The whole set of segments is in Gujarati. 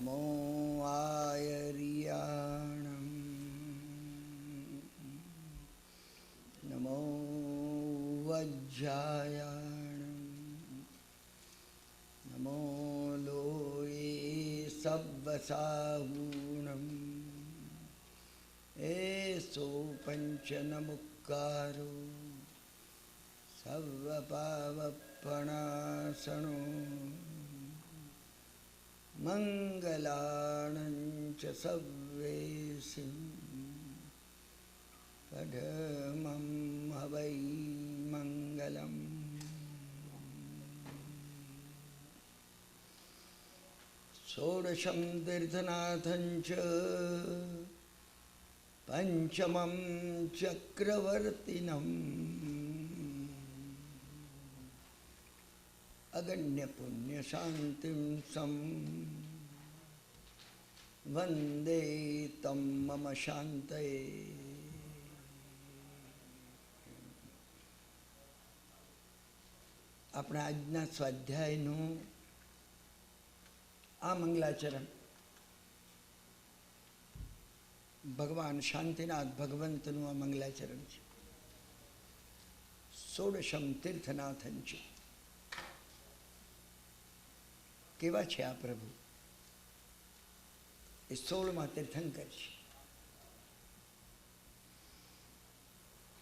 नमो आयर्याणं नमो वज्रायाणं नमो लोये सव्वसाहूणं एसो पंचनमुक्कारो सर्वपावपणासनो मंगलानं च सव्वेसिं पठमं हवै मंगलम्। षोडशं तीर्थनाथं च पंचमं चक्रवर्तिनम् अगण्य पुण्य शांतिं सं वंदे तं मम शांतये। अपना આજના સ્વાધ્યાયનું આ મંગલાચરણ ભગવાન શાંતિનાથ ભગવંતનું આ મંગલાચરણ છે. ષોડશમ તીર્થનાથં છે. કેવા છે આ પ્રભુ? એ 16મા તીર્થંકર છે.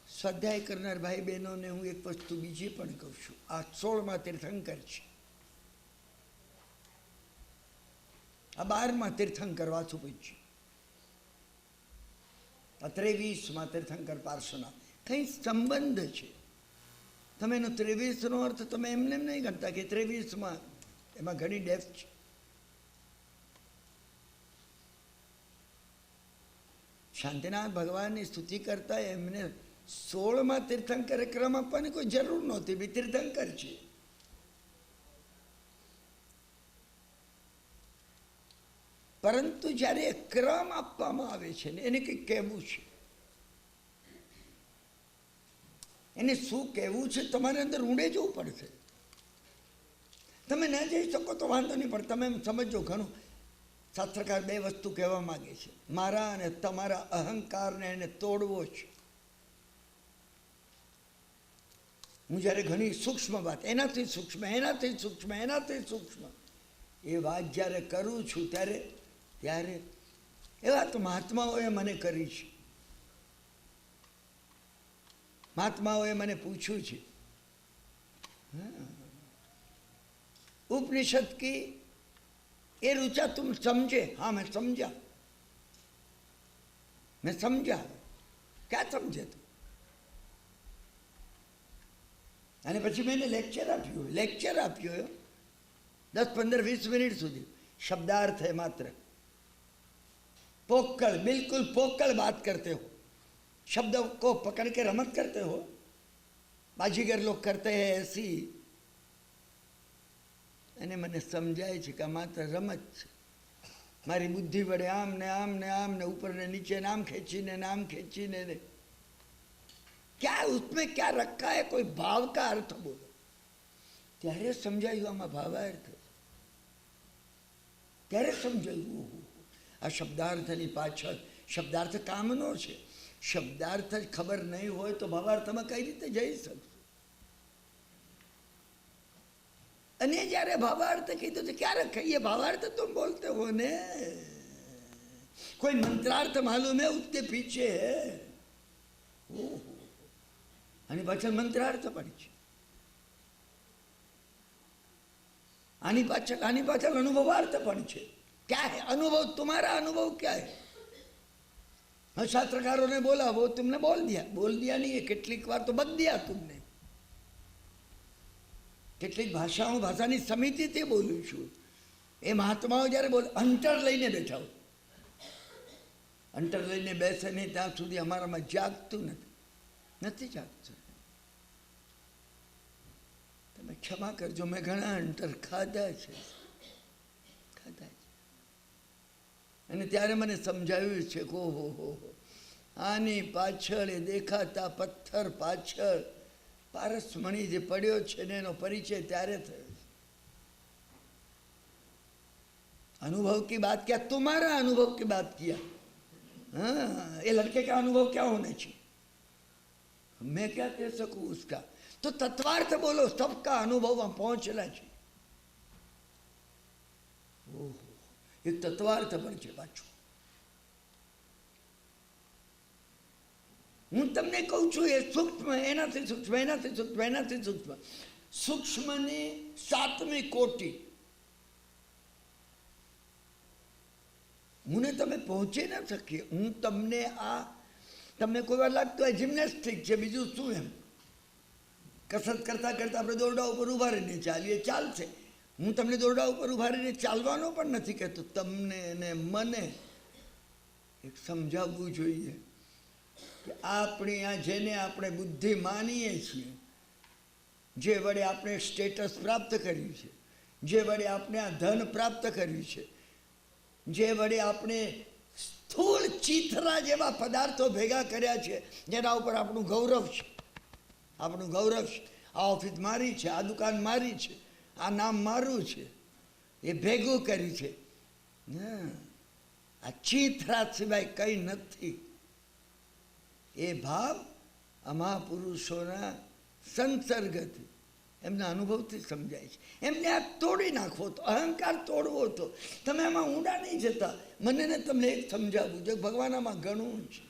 સ્વાધ્યાય કરનાર ભાઈ બહેનોને હું એક વસ્તુ બીજી પણ કહું છું. આ 16મા તીર્થંકર છે. આ 12મા તીર્થંકર વાસુ પૂજ્ય, આ 23મા તીર્થંકર પાર્શ્વનાથ. કંઈ સંબંધ છે. તમે એનો 23નો અર્થ તમે એમને એમ નહીં ગણતા કે 23મા, એમાં ઘણી ડેપ્થ છે. શાંતિનાથ ભગવાનની સ્તુતિ કરતા એમને 16મા તીર્થંકરે ક્રમ આપવાની કોઈ જરૂર નહોતી. બી તીર્થંકર છે. પરંતુ જ્યારે ક્રમ આપવામાં આવે છે ને એને કંઈક કહેવું છે, એને શું કહેવું છે તમારે અંદર ઊંડે જવું પડશે. તમે ન જઈ શકો તો વાંધો નહીં, પણ તમે એમ સમજો ઘણું. શાસ્ત્રકાર 2 વસ્તુ કહેવા માગે છે. મારા અને તમારા અહંકારને એને તોડવો છે. હું જ્યારે ઘણી સૂક્ષ્મ વાત, એનાથી સૂક્ષ્મ, એનાથી સૂક્ષ્મ, એનાથી સૂક્ષ્મ એ વાત જ્યારે કરું છું ત્યારે એ વાત મહાત્માઓએ મને કરી છે. મહાત્માઓએ મને પૂછ્યું છે, उपनिषद की ये रुचा तुम समझे? हाँ मैं समझा. क्या समझे तुम? અને પછી મેં લેક્ચર આપ્યું 10-15-20 મિનિટ સુધી. शब्दार्थ है मात्र. पोकल, बिल्कुल पोकल बात करते हो. शब्द को पकड़ के रमत करते हो. बाजीगर लोग करते हैं ऐसी. અને મને સમજાય છે કે આ માત્ર રમત છે. મારી બુદ્ધિ વડે આમ ને ઉપર ને નીચે નામ खींचीने क्या उसमें क्या रखा है, कोई भाव का अर्थ बोलो. ત્યારે સમજાયું આમાં ભાવાર્થ. ત્યારે સમજાયું આ શબ્દાર્થની પાછળ શબ્દાર્થ કામનો છે. શબ્દાર્થ જ ખબર નહીં હોય તો ભાવાર્થમાં કઈ રીતે જઈ શકશે? અને જ્યારે ભાવાર્થ કીધું તો ક્યારે કહીએ ભાવાર્થ तुम बोलते हो ने, कोई मंत्रार्थ मालूम है उसके पीछे है. आनी पाछळ मंत्रार्थ पण છે. आनी पाछळ अनुभवार्थ पण છે. क्या है अनुभव? तुम्हारा अनुभव क्या है? शास्त्रकारों ने बोला वो तुमने बोल दिया नहीं है. કેટલીક વાર तो बक दिया तुमने. કેટલીક ભાષાની સમિતિથી બોલું છું. એ મહાત્માઓ જ્યારે અંતર લઈને બેઠા હોય, અંતર લઈને બેસે નહીં ત્યાં સુધી અમારામાં જાગતું નથી જાગતું. તમે ક્ષમા કરજો, મેં ઘણા અંતર ખાધા છે. અને ત્યારે મને સમજાવ્યું છે કે ઓહો આની પાછળ એ દેખાતા પથ્થર પાછળ પારસમણી જે પડ્યો છે ને એનો પરિચય ત્યારે થયો. अनुभव की बात क्या, तुम्हारा अनुभव की बात किया। हाँ, ये लड़के का अनुभव क्या होना चाहिए, मैं क्या कह सकूं उसका। तो तत्वार्थ बोलो, सबका अनुभव वहां पहुंचना चाहिए। ओहो, एक तत्वार्थ पर છે પાછું। હું તમને કહું છું એ સૂક્ષ્મ, એનાથી સૂક્ષ્મ, એનાથી સૂક્ષ્મ, એનાથી સૂક્ષ્મ, સૂક્ષ્મની સાતમી કોટી હું ને તમે પહોંચી ન શકીએ। હું તમને તમને કોઈ વાર લાગતું હોય જિમ્નેસ્ટિક છે, બીજું શું એમ, કસરત કરતા કરતા આપણે દોરડા ઉપર ઉભા રહીને ચાલીએ, ચાલશે। હું તમને દોરડા ઉપર ઉભા રહીને ચાલવાનો પણ નથી કહેતો, તમને ને મને એક સમજાવવું જોઈએ કે આપણી આ જેને આપણે બુદ્ધિ માનીએ છીએ, જે વડે આપણે સ્ટેટસ પ્રાપ્ત કર્યું છે, જે વડે આપણે આ ધન પ્રાપ્ત કર્યું છે, જે વડે આપણે સ્થૂળ ચીથરા જેવા પદાર્થો ભેગા કર્યા છે, જેના ઉપર આપણું ગૌરવ છે, આપણું ગૌરવ છે। આ ઓફિસ મારી છે, આ દુકાન મારી છે, આ નામ મારું છે, એ ભેગું કર્યું છે। આ ચીથરા સિવાય કંઈ નથી। એ ભાવ આ મહાપુરુષોના સંસર્ગથી, એમના અનુભવથી સમજાય છે। એમને આ તોડી નાખવો તો, અહંકાર તોડવો તો, તમે આમાં ઊંડા નહીં જતા। મને ને તમને એક સમજાવવું છે, ભગવાન આમાં ઘણું છે।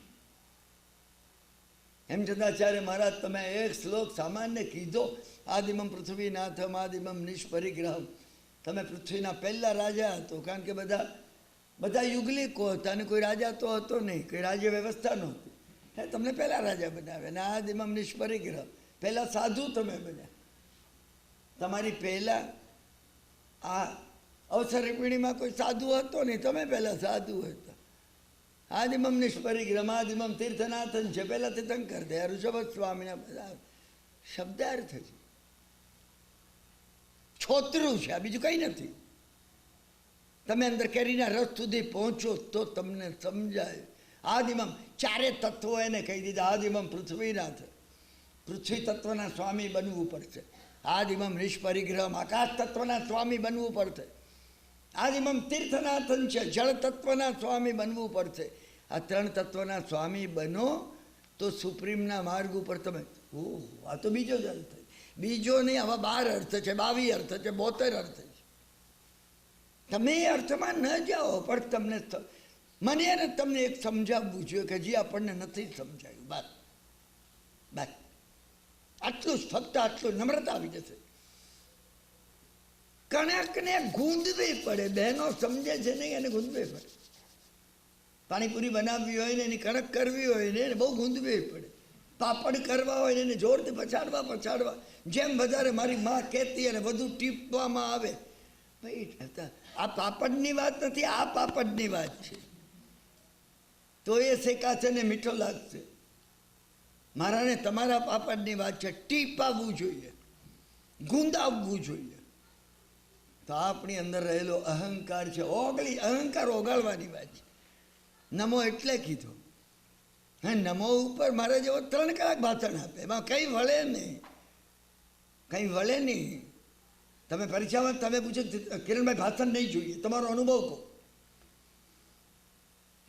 એમ ચંદ્રાચાર્ય મહારાજ તમે એક શ્લોક સામાન્ય કીધો, આદિમમ પૃથ્વીનાથમ આદિમમ નિષ્પરિગ્રહમ। તમે પૃથ્વીના પહેલા રાજા હતો, કારણ કે બધા યુગલિકો હતા અને કોઈ રાજા તો હતો નહીં, કોઈ રાજ્ય વ્યવસ્થા નહોતી। તમને પહેલા રાજા બનાવ્યા, ને આદિમમ નિષ્પરિગ્રહ, પહેલા સાધુ તમે બન્યા। તમારી પહેલા આ અવસરી પેઢીમાં કોઈ સાધુ હતો નહીં, તમે પહેલા સાધુ હતા। આદિમમ નિષ્પરિગ્રહ આદિમમ તીર્થનાથન છે, પહેલા તીર્થંકર થયા, ઋષભ સ્વામીના બધા શબ્દાર્થ છે, છોતરું છે, આ બીજું કંઈ નથી। તમે અંદર કેરીના રસ સુધી પહોંચો તો તમને સમજાય। આદિમમ ચારે તત્વો એને કહી દીધા। આદિમમ પૃથ્વીનાથ, પૃથ્વી તત્વના સ્વામી બનવું પડશે। આદિમમ નિષ્પરિગ્રહ, આકાશ તત્વના સ્વામી બનવું પડશે। આદિમમ તીર્થનાથન છે, જળ તત્વના સ્વામી બનવું પડશે। આ ત્રણ તત્વના સ્વામી બનો તો સુપ્રીમના માર્ગ ઉપર તમે, ઓહ, આ તો બીજો જ અર્થ છે, બીજો નહીં, આવા 12 અર્થ છે, 22 અર્થ છે, 72 અર્થ છે। તમે એ અર્થમાં ન જાઓ, પણ તમને મને એને તમને એક સમજાવવું જોઈએ કે જે આપણને નથી સમજાયું। બસ બસ આટલું જ, ફક્ત આટલું, નમ્રતા આવી જશે। કણકને ગૂંદવી પડે, બહેનો સમજે છે નહીં, એને ગૂંદવી પડે। પાણીપુરી બનાવવી હોય ને એની કણક કરવી હોય ને એને બહુ ગૂંદવી પડે। પાપડ કરવા હોય ને એને જોરથી પછાડવા, જેમ વધારે મારી માં કહેતી અને વધુ ટીપવામાં આવે। ભાઈ આ પાપડની વાત નથી, આ પાપડની વાત છે। તો એ શેકાશે ને મીઠો લાગશે। મારા ને તમારા પાપડની વાત છે, ટીપાવવું જોઈએ, ગુંદાવવું જોઈએ। તો આપણી અંદર રહેલો અહંકાર છે, અહંકાર ઓગાળવાની વાત છે। નમો એટલે કીધો, હા, નમો ઉપર મારા જેવો 3 કલાક ભાષણ આપે, એમાં કંઈ વળે નહીં, કંઈ વળે નહીં। તમે પરીક્ષામાં તમે પૂછો કિરણભાઈ ભાષણ નહીં જોઈએ, તમારો અનુભવ કહો।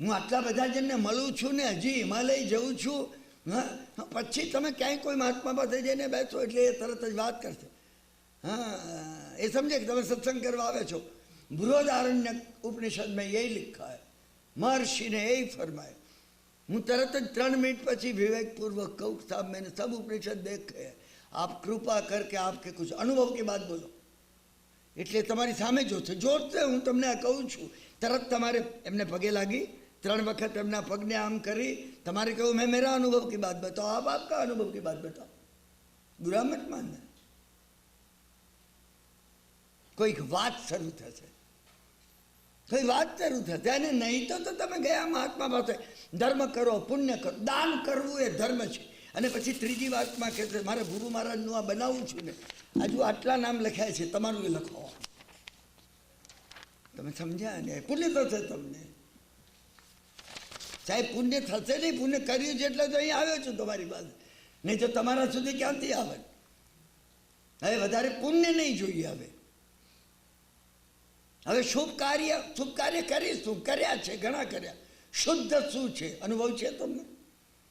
હું આટલા બધા જણને મળું છું ને હજી હિમાલય જઉં છું, હા, પછી તમે ક્યાંય કોઈ મહાત્મા પાસે જઈને બેસો એટલે એ તરત જ વાત કરશે। હા, એ સમજે કે તમે સત્સંગ કરવા આવે છો। બૃહદારણ્યક ઉપનિષદ મેં यही लिखा है, महर्षि ने यही फरमाया। હું તરત જ 3 મિનિટ પછી વિવેકपूर्वक કહું, સાहब मैंने सब उपनिषद देखे हैं, आप कृपा करके आपके कुछ अनुभव की बात बोलो। એટલે તમારી સામે જોશે હું તમને આ કહું છું, તરત તમારે એમને પગે લાગી 3 વખત એમના પગને આમ કરી તમારે કહું મેં મેરા અનુભવ की बात बताओ, आप आपका अनुभव की बात बताओ, बुरा मत मानना। કોઈક વાત શરૂ થશે, કોઈ વાત શરૂ થશે, અને નહીં તો તમે ગયા મહાત્મા પાસે ધર્મ કરો, પુણ્ય કરો, દાન કરવું એ ધર્મ છે। અને પછી ત્રીજી વાતમાં કહે છે મારે ગુરુ મહારાજનું આ બનાવું છું ને, હજુ આટલા નામ લખ્યા છે, તમારું એ લખો। તમે સમજ્યા ને, પુણ્ય થશે તમને, સાહેબ પુણ્ય થશે નહીં, પુણ્ય કર્યું છે એટલે તો અહીં આવ્યો છું તમારી પાસે, નહીં તો તમારા સુધી ક્યાંથી આવે। હવે વધારે પુણ્ય નહીં જોઈએ। હવે હવે શુભ કાર્ય કરીશું, કર્યા છે, ઘણા કર્યા. શુદ્ધ શું છે? અનુભવ છે તમને?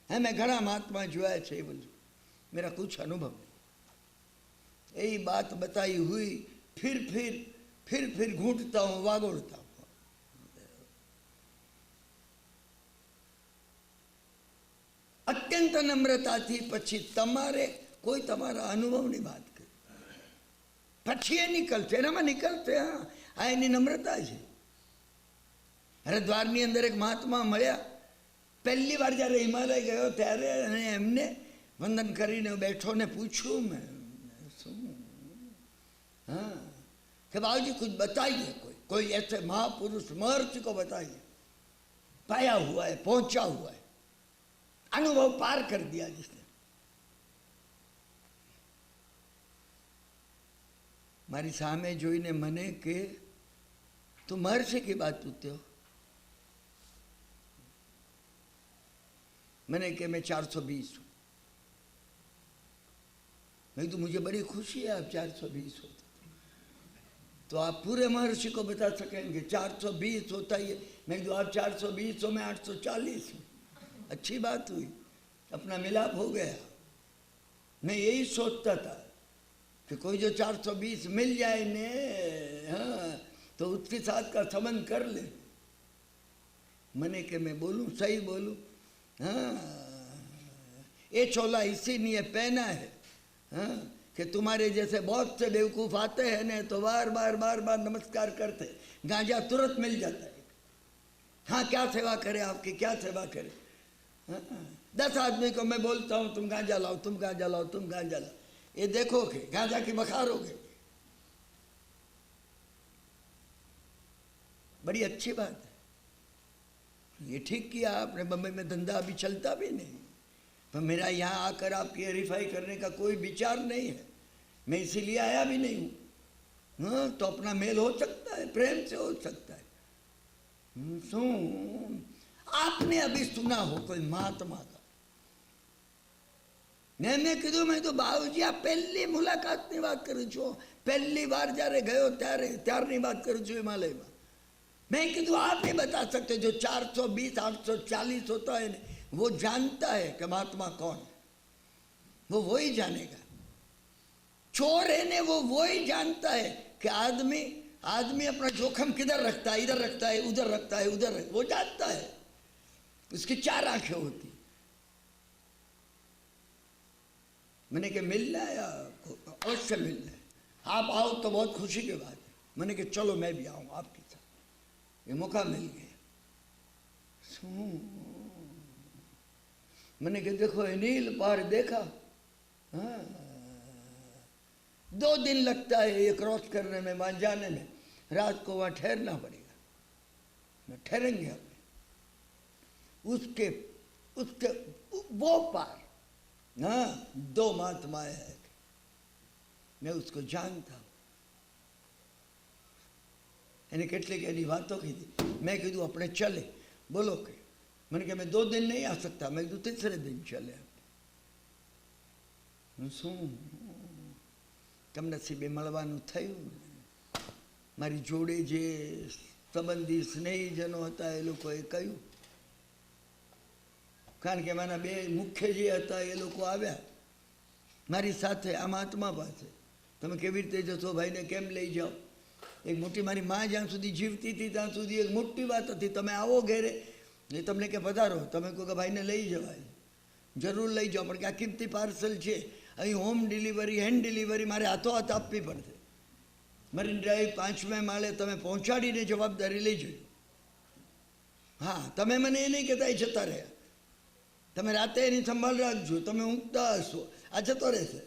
હે, મેં ઘણા મહાત્મા જોયા છે. એ બધું मेरा कुछ अनुभव नहीं. यही बात बताई हुई फिर घूंटता हूँ, वागोड़ता हूँ. અત્યંત નમ્રતાથી પછી તમારે કોઈ તમારા અનુભવની વાત કરે, પછી એ નીકળશે, એનામાં નીકળશે. હા, આ એની નમ્રતા છે. હરિદ્વારની અંદર એક મહાત્મા મળ્યા. પહેલી વાર જ્યારે હિમાલય ગયો ત્યારે અને એમને વંદન કરીને બેઠો ને પૂછ્યું મેં, શું? हाँ, कि बाबूजी कुछ बताइए, कोई ऐसे महापुरुष महर्षि को बताइए, पाया हुआ है, पहुंचा हुआ है, अनुभव पार कर दिया जिसने. मारी सामे जोईने मने के तू महर्षि की बात पूछते हो. मैंने कि मैं 420 हूं. मैं तो मुझे बड़ी खुशी है आप 420 हो, तो आप पूरे महर्षि को बता सकेंगे 420 होता ही है. मैं तो आप 420 हो, मैं 840 हूँ. अच्छी बात हुई, अपना मिलाप हो गया. मैं यही सोचता था कि कोई जो 420 मिल जाए ने, हाँ, तो उसके साथ का संबंध कर ले. मैंने कि मैं बोलूँ, सही बोलूँ? हाँ, ये चोला इसीलिए पहना है, हाँ, कि तुम्हारे जैसे बहुत से बेवकूफ़ आते हैं ना, तो बार बार नमस्कार करते, गांजा तुरंत मिल जाता है. हाँ, क्या सेवा करे आपकी, क्या सेवा करे. हाँ, 10 आदमी को मैं बोलता हूँ तुम गांजा लाओ, तुम गांजा लाओ, तुम गांजा लाओ, ये देखोगे गांजा की बखारोगे. बड़ी अच्छी बात है, ये ठीक किया आपने. बम्बई में धंधा अभी चलता भी नहीं, पर मेरा यहाँ आकर आपकी वेरीफाई करने का कोई विचार नहीं है. मैं इसीलिए आया भी नहीं हूँ. हाँ, तो अपना मेल हो सकता है, प्रेम से हो सकता है. सुन, आपने अभी सुना हो कोई महात्मा का? मैंने कीधું, मैं तो बाबूजी आ पहली मुलाकातની વાત કરું છું, पहली बार જ્યારે ગયો ત્યારની વાત કરું છું હિમાલયમાં. मैं कीधું आप नहीं बता सकते. जो 420 840 होता है वो जानता है कि महात्मा कौन है, वो ही जानेगा. चोर है ने वो ही जानता है कि आदमी अपना जोखम किधर रखता है, इधर रखता है, उधर रखता है, उधर रखता है. वो जानता है. उसकी 4 आंखें होती. मैंने कि मिलना है आपको, अवश्य मिलना है. आप आओ तो बहुत खुशी की बात है. मैंने कि चलो मैं भी आऊँ आपके साथ. ये मौका मिल गया. मैंने कि देखो नील पार देखा. हाँ, 2 दिन लगता है ये क्रॉस करने में, वहाँ जाने में. रात को वहाँ ठहरना पड़ेगा. मैं ठहरेंगे हम उसके वो पार. हाँ, 2 महात्माएं हैं, मैं उसको जानता हूँ. એને કેટલીક એની વાતો કીધી. મેં કીધું આપણે ચલે, બોલો કે. मैंने कहा मैं 2 दिन नहीं आ सकता. मैं कीधું तीसरे दिन चले. શું કમનસીબે મળવાનું થયું. મારી જોડે જે સંબંધી સ્નેહીજનો હતા એ લોકોએ કહ્યું, કારણ કે મારા 2 મુખ્ય જે હતા એ લોકો આવ્યા મારી સાથે આ મહાત્મા પાસે. તમે કેવી રીતે જશો, ભાઈને કેમ લઈ જાઓ. એક મોટી મારી માં જ્યાં સુધી જીવતી હતી ત્યાં સુધી એક મોટી વાત હતી, તમે આવો ઘેરે એ તમને કે પધારો, તમે કહો કે ભાઈને લઈ જવાય, જરૂર લઈ જાઓ, પણ કે આ કિંમતી પાર્સલ છે, અહીં હોમ ડિલિવરી હેન્ડ ડિલિવરી મારે હાથોહાથ આપવી પડશે. મરીન ડ્રાઈવ 5મે માળે તમે પહોંચાડીને જવાબદારી લઈ જજો. હા, તમે મને એ નહીં કહેતા એ જતા રહ્યા, તમે રાતે એની સંભાળ રાખજો, તમે ઊંઘતા હશો, આ જતો રહેશે.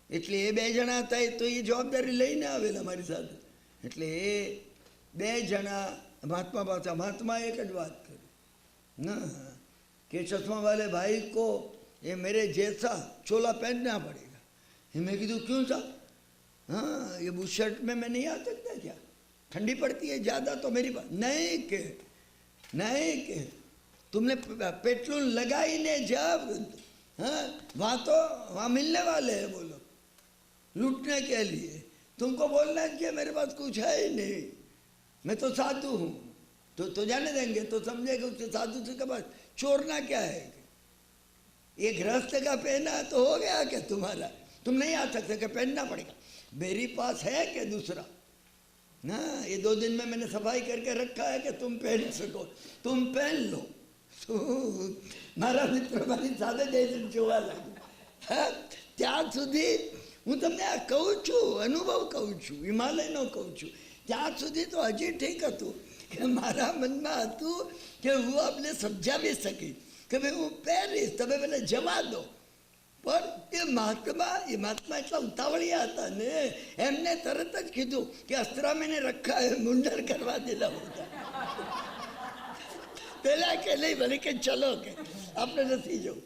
એટલે એ 2 જણા હતા તો એ જવાબદારી લઈને આવેલા મારી સાથે. એટલે એ 2 જણા महात्मा पासा. महात्मा एक ज बात करी ना कि चश्मा वाले भाई को ये मेरे जैसा चोला पहनना पड़ेगा. मैं कीधું क्यों सा? हाँ, ये बुशर्ट में मैं नहीं आ सकता क्या? ठंडी पड़ती है ज़्यादा तो मेरी बात नहीं के तुमने पेट्रोल लगाई ने जब, हाँ, वहाँ तो वहाँ मिलने वाले हैं वो लोग लूटने के लिए. तुमको बोलना है कि मेरे पास कुछ है ही नहीं, मैं तो साधु हूँ, तो जाने देंगे, तो समझेगा उसके साधु से के पास चोरना क्या है। ये गृहस्थ का पहना तो हो गया क्या तुम्हारा, तुम नहीं आ सकते कि पहनना पड़ेगा। मेरे पास है क्या दूसरा ना, ये 2 दिन में मैंने सफाई करके रखा है कि तुम पहन सको, तुम पहन लो। મારા મિત્ર મારી સાથે જઈને જોવા લાગ્યું. ત્યાં સુધી હું તમને આ કહું છું, અનુભવ કહું છું, હિમાલયનો કહું છું. ત્યાં સુધી તો હજી ઠીક હતું કે મારા મનમાં હતું કે હું આપને સમજાવી શકી કે ભાઈ હું પહેરીશ, તમે મને જવા દો. પણ એ મહાત્મા એટલા ઉતાવળિયા હતા ને, એમને તરત જ કીધું કે અસ્ત્રામીને રખા હે, મુંડન કરવા દેલા હોતા. પેલા કે નહીં, ભલે કે ચલો કે આપણે નથી જવું,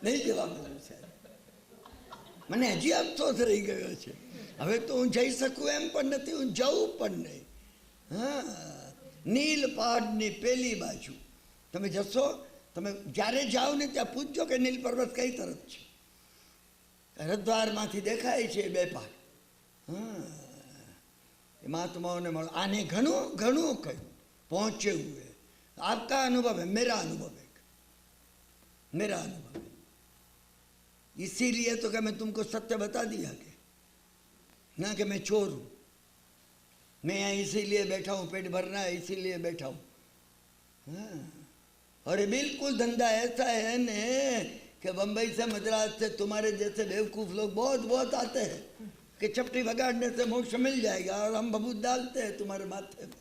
નહીં જવા મળ્યું સાહેબ. મને હજી અફસોસ રહી ગયો છે. હવે તો હું જઈ શકું એમ પણ નથી, હું જવું પણ નહીં. હા, નીલ પહાડની પેલી બાજુ તમે જશો, તમે જ્યારે જાઓ ને ત્યાં પૂછજો કે નીલ પર્વત કઈ તરફ છે. હરિદ્વારમાંથી દેખાય છે 2 પહાડ. હા, એ મહાત્માઓને મળો. આને ઘણું ઘણું કહ્યું, પહોંચે હુએ. आपका अनुभव है, मेरा अनुभव है, मेरा अनुभव है. इसीलिए तो क्या मैं तुमको सत्य बता दिया कि ना कि मैं चोर हूं. मैं यहाँ इसीलिए बैठा हूँ, पेट भरना है इसीलिए बैठा हूँ. हाँ, और ये बिल्कुल धंधा ऐसा है ने कि बम्बई से मद्रास से तुम्हारे जैसे बेवकूफ लोग बहुत बहुत आते हैं कि चपटी बगाड़ने से मोक्ष मिल जाएगा, और हम बबूत डालते हैं तुम्हारे माथे में.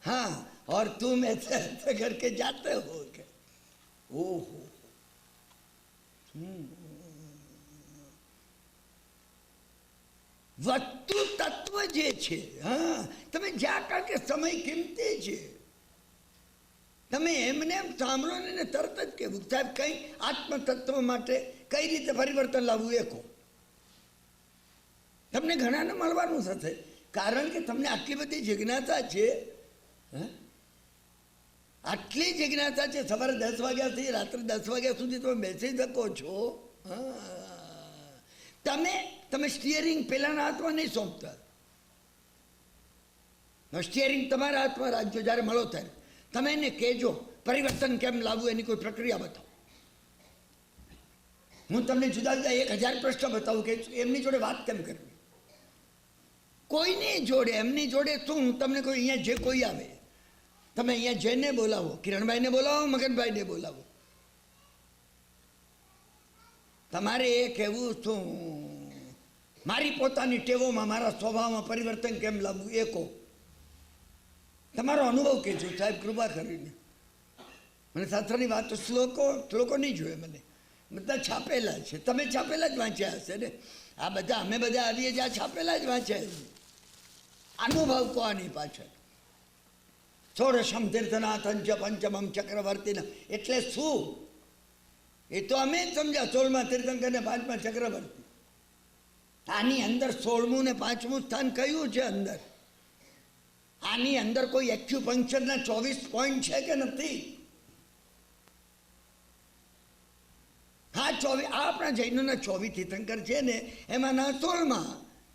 हाँ, और तुम ऐसे ऐसे करके जाते हो के ओहो. વસ્તુ તત્વ જે છે, હા, તમે જ્યાં કારણ કે સમય કિંમતી છે. તમે એમને એમ સાંભળો ને તરત જ કહેવું સાહેબ કઈ આત્મતત્વ માટે કઈ રીતે પરિવર્તન લાવવું એ કહો. તમને ઘણાને મળવાનું થશે, કારણ કે તમને આટલી બધી જિજ્ઞાસા છે. આટલી જિજ્ઞાસા છે. સવારે 10 વાગ્યાથી રાત્રે 10 વાગ્યા સુધી તમે બેસી શકો છો. તમે સ્ટીયરિંગ પેલાના હાથમાં નહીં સોંપતા, સ્ટીયરિંગ તમારા હાથમાં રાખજો. જ્યારે મળો ત્યારે તમે એને કહેજો પરિવર્તન કેમ લાવવું, એની કોઈ પ્રક્રિયા બતાવો. હું તમને જુદા જુદા 1000 પ્રશ્ન બતાવું કે એમની જોડે વાત કેમ કરવી. કોઈની જોડે, એમની જોડે શું, તમને કોઈ અહીંયા જે કોઈ આવે, તમે અહીંયા જઈને બોલાવો, કિરણભાઈને બોલાવો, મગનભાઈને બોલાવો. તમારે એ કહેવું શું, મારી પોતાની ટેવોમાં, મારા સ્વભાવમાં પરિવર્તન કેમ લાવવું એ કહો. તમારો અનુભવ કહેજો સાહેબ, કૃપા કરીને. મને શાસ્ત્રની વાતો, શ્લોકો નહીં જોઈએ મને, બધા છાપેલા છે. તમે છાપેલા જ વાંચ્યા હશે ને. આ બધા અમે બધા આવીએ જ્યાં છાપેલા જ વાંચ્યા છે. અનુભવ કહો આની પાછળ. ષોડશમ તીર્થનાથં ચ પંચમમ ચક્રવર્તીન એટલે શું, એ તો અમે જ સમજ્યા. 16મા તીર્થંકર ને 5મા ચક્રવર્તી. આની અંદર 16મું ને 5મું સ્થાન કયું છે અંદર? આની અંદર કોઈ એક્યુપંક્ચરના 24 પોઈન્ટ છે કે નથી? હા, 24. આ આપણા જૈનોના 24 તીર્થંકર છે ને, એમાંના 16માં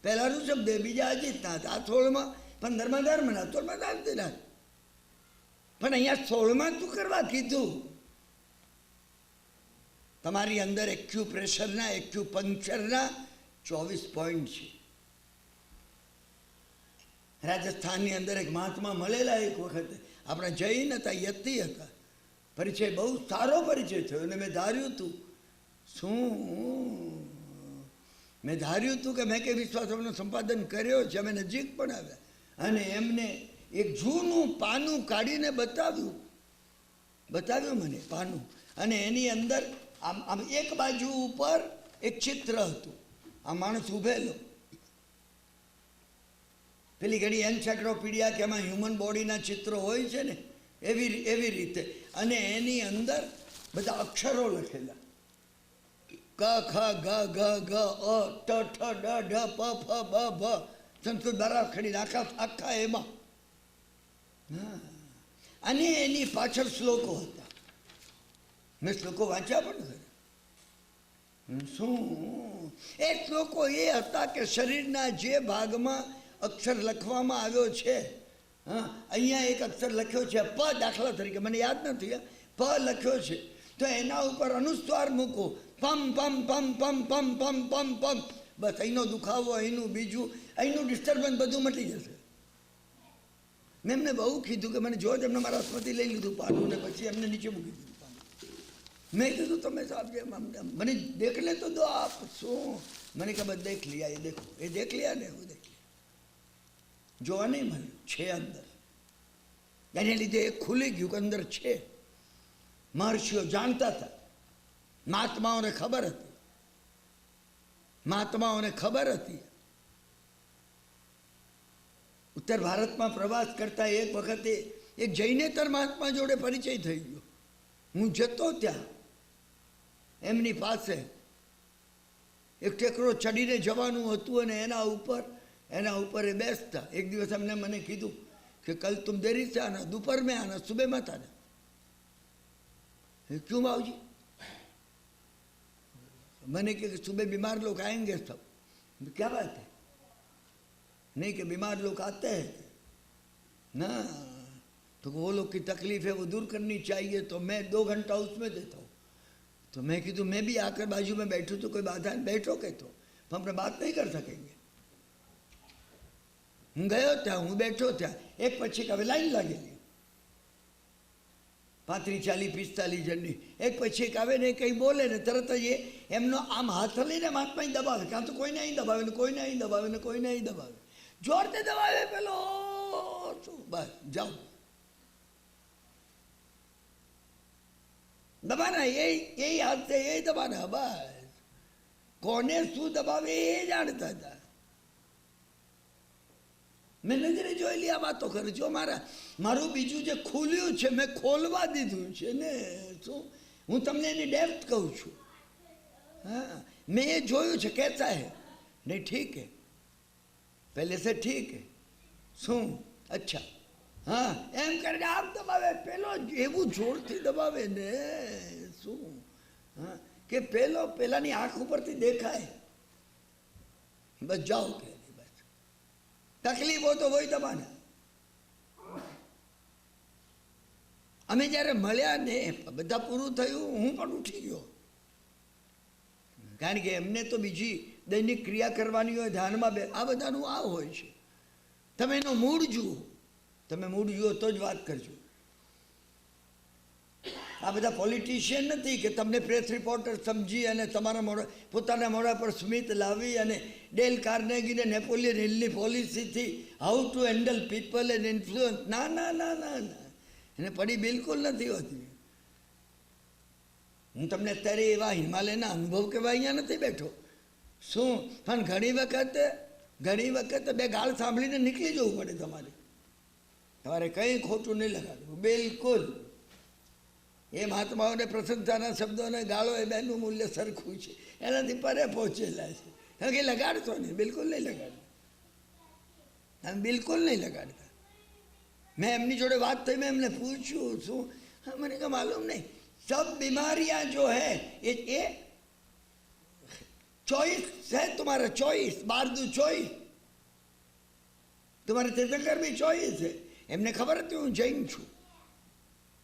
પહેલા ઋષભદેવ, બીજા અજીતનાથ, આ 16માં, 15મા ધર્મનાથ, 16મા શાંતિનાથ. પણ અહીંયા 16માં શું કરવા કીધું? તમારી અંદર એક્યુપ્રેશરના, એક્યુપંક્ચરના 24 પોઈન્ટ છે. રાજસ્થાનની અંદર એક મહાત્મા મળેલા એક વખતે, આપણા જૈન હતા, યતિ હતા. પરિચય બહુ સારો પરિચય થયો. અને મેં ધાર્યું હતું, મેં ધાર્યું હતું કે મેં કે વિશ્વાસોનું સંપાદન કર્યો છે. અમે નજીક પણ આવ્યા અને એમને એક જૂનું પાનું કાઢીને બતાવ્યું મને પાનું. અને એની અંદર આમ એક બાજુ ઉપર એક ચિત્ર હતું. આ માણસ ઊભેલો, પેલી ઘડી એન્સાઇક્લોપીડિયા કે એમાં હ્યુમન બોડીના ચિત્રો હોય છે ને, એવી રીતે. અને એની અંદર બધા અક્ષરો લખેલા, ક ખ ગ ઘ ઘ અ ટ ઠ ડ ઢ પ ફ બ ભ, સંસ્કૃત બારાખડી આખા એમાં. અને એની પાછળ શ્લોકો હતા. મેં શ્લોકો વાંચ્યા પણ ખરા. શું એ શ્લોકો એ હતા કે શરીરના જે ભાગમાં અક્ષર લખવામાં આવ્યો છે. હા, અહીંયા એક અક્ષર લખ્યો છે પ, દાખલા તરીકે મને યાદ નથી, પ લખ્યો છે, તો એના ઉપર અનુસ્વાર મૂકો, પમ પમ પમ પમ પમ પમ પમ પમ, બસ અહીંનો દુખાવો, અહીંનું બીજું, અહીંનું ડિસ્ટર્બન્સ બધું મટી જશે. મેં એમને બહુ કીધું કે મને જો એમને મારા હાથમાંથી લઈ લીધું પાનું ને પછી એમને નીચે મૂકી દીધું પાનું. મેં કીધું તમે સાહેબ મને દેખ લે તો દો આપ. શું? મને ખબર દેખ લિયા, એ દેખો, એ દેખ લિયા ને હું દેખ લિયા. જોવા નહીં મળ્યું, છે અંદર. એને લીધે એ ખુલી ગયું કે અંદર છે. મહર્ષિઓ જાણતા હતા, મહાત્માઓને ખબર હતી, મહાત્માઓને ખબર હતી. ઉત્તર ભારતમાં પ્રવાસ કરતા એક વખતે એક જૈનેતર મહાત્મા જોડે પરિચય થઈ ગયો. હું જતો ત્યાં એમની પાસે એક ટેકરો ચડીને જવાનું હતું અને એના ઉપર એ બેસતા. એક દિવસ એમને મને કીધું कि कल तुम देरी से आना, दोपहर में आना, सुबह मत आना. क्यों बाबूजी? मैंने कि सुबह बीमार लोग आएंगे सब. क्या बात है? नहीं कि बीमार लोग आते हैं ना, तो वो लोग की तकलीफ है वो दूर करनी चाहिए, तो मैं 2 घंटा उसमें देता हूँ. तो मैं कीधु मैं भी आकर बाजू में बैठूँ तो कोई बाधा नहीं, बैठो के तो हम अपने बात नहीं कर सकेंगे. હું ગયો ત્યાં, હું બેઠો ત્યાં, એક પછી હવે લાઈન લાગેલી 35, 40, 45 જણની. એક પછી એક આવે ને કંઈ બોલે ને તરત જ એમનો આમ હાથ લઈને મહાત્મા દબાવે, કાં તો કોઈને અહીં દબાવે ને કોઈને અહીં દબાવે ને કોઈને અહીં દબાવે, જોરથી દબાવે પેલો શું, બસ જાઓ દબાના, એ હાથ એ દબાના, બસ કોને શું દબાવે એ જાણતા હતા. મેં નજરે જોઈ લી આ વાતો કરે. જો મારું બીજું જે ખુલ્યું છે મેં ખોલવા દીધું છે ને. શું હું તમને એની ડેપ્થ કહું છું. હા, મેં એ જોયું છે. કહેતા હે નહીં ઠીક હે, પહેલે સે ઠીક હે. શું? અચ્છા, હા, એમ કરીને આમ દબાવે, પેલો એવું જોરથી દબાવે ને શું, હા, કે પેલાની આંખ ઉપરથી દેખાય, બસ જાઓ કે તકલીફ હોય તો હોય દબાના. અમે જ્યારે મળ્યા ને બધા પૂરું થયું, હું પણ ઉઠી ગયો, કારણ કે એમને તો બીજી દૈનિક ક્રિયા કરવાની હોય, ધ્યાનમાં આ બધાનું આ હોય છે. તમે એનો મૂળ જુઓ, તમે મૂળ જુઓ તો જ વાત કરજો. આ બધા પોલિટિશિયન નથી કે તમને પ્રેસ રિપોર્ટર સમજી અને તમારા પોતાના મોઢા પર સ્મિત લાવી અને ડેલ કાર્નેગી ને નેપોલિયન હિલની પોલિસીથી how to handle people and influence, ના ના ના ના ના, એને પડી બિલકુલ નથી હોતી. હું તમને અત્યારે એવા હિમાલયના અનુભવ કહેવા અહીંયા નથી બેઠો. શું? પણ ઘણી વખત 2 ગાળ સાંભળીને નીકળી જવું પડે. તમારે કંઈ ખોટું નહીં લગાડવું, બિલકુલ. એ મહાત્માઓને પ્રશંસાના શબ્દો અને ગાળો એ બેનું મૂલ્ય સરખું છે, એનાથી પરે પહોંચેલા છે. કારણ કે લગાડતો નહીં, બિલકુલ નહીં લગાડતા, બિલકુલ નહીં લગાડતા. મેં એમની જોડે વાત થઈ, મેં એમને પૂછ્યું શું, હા મને કહા માલુમ નહીં, સબ બીમારિयां जो है ये चॉइस है तुम्हारा, चॉइस बारदू चॉइस, तुम्हारे तीर्थंकर भी चॉइस है. એમને ખબર હતી હું જૈન છું,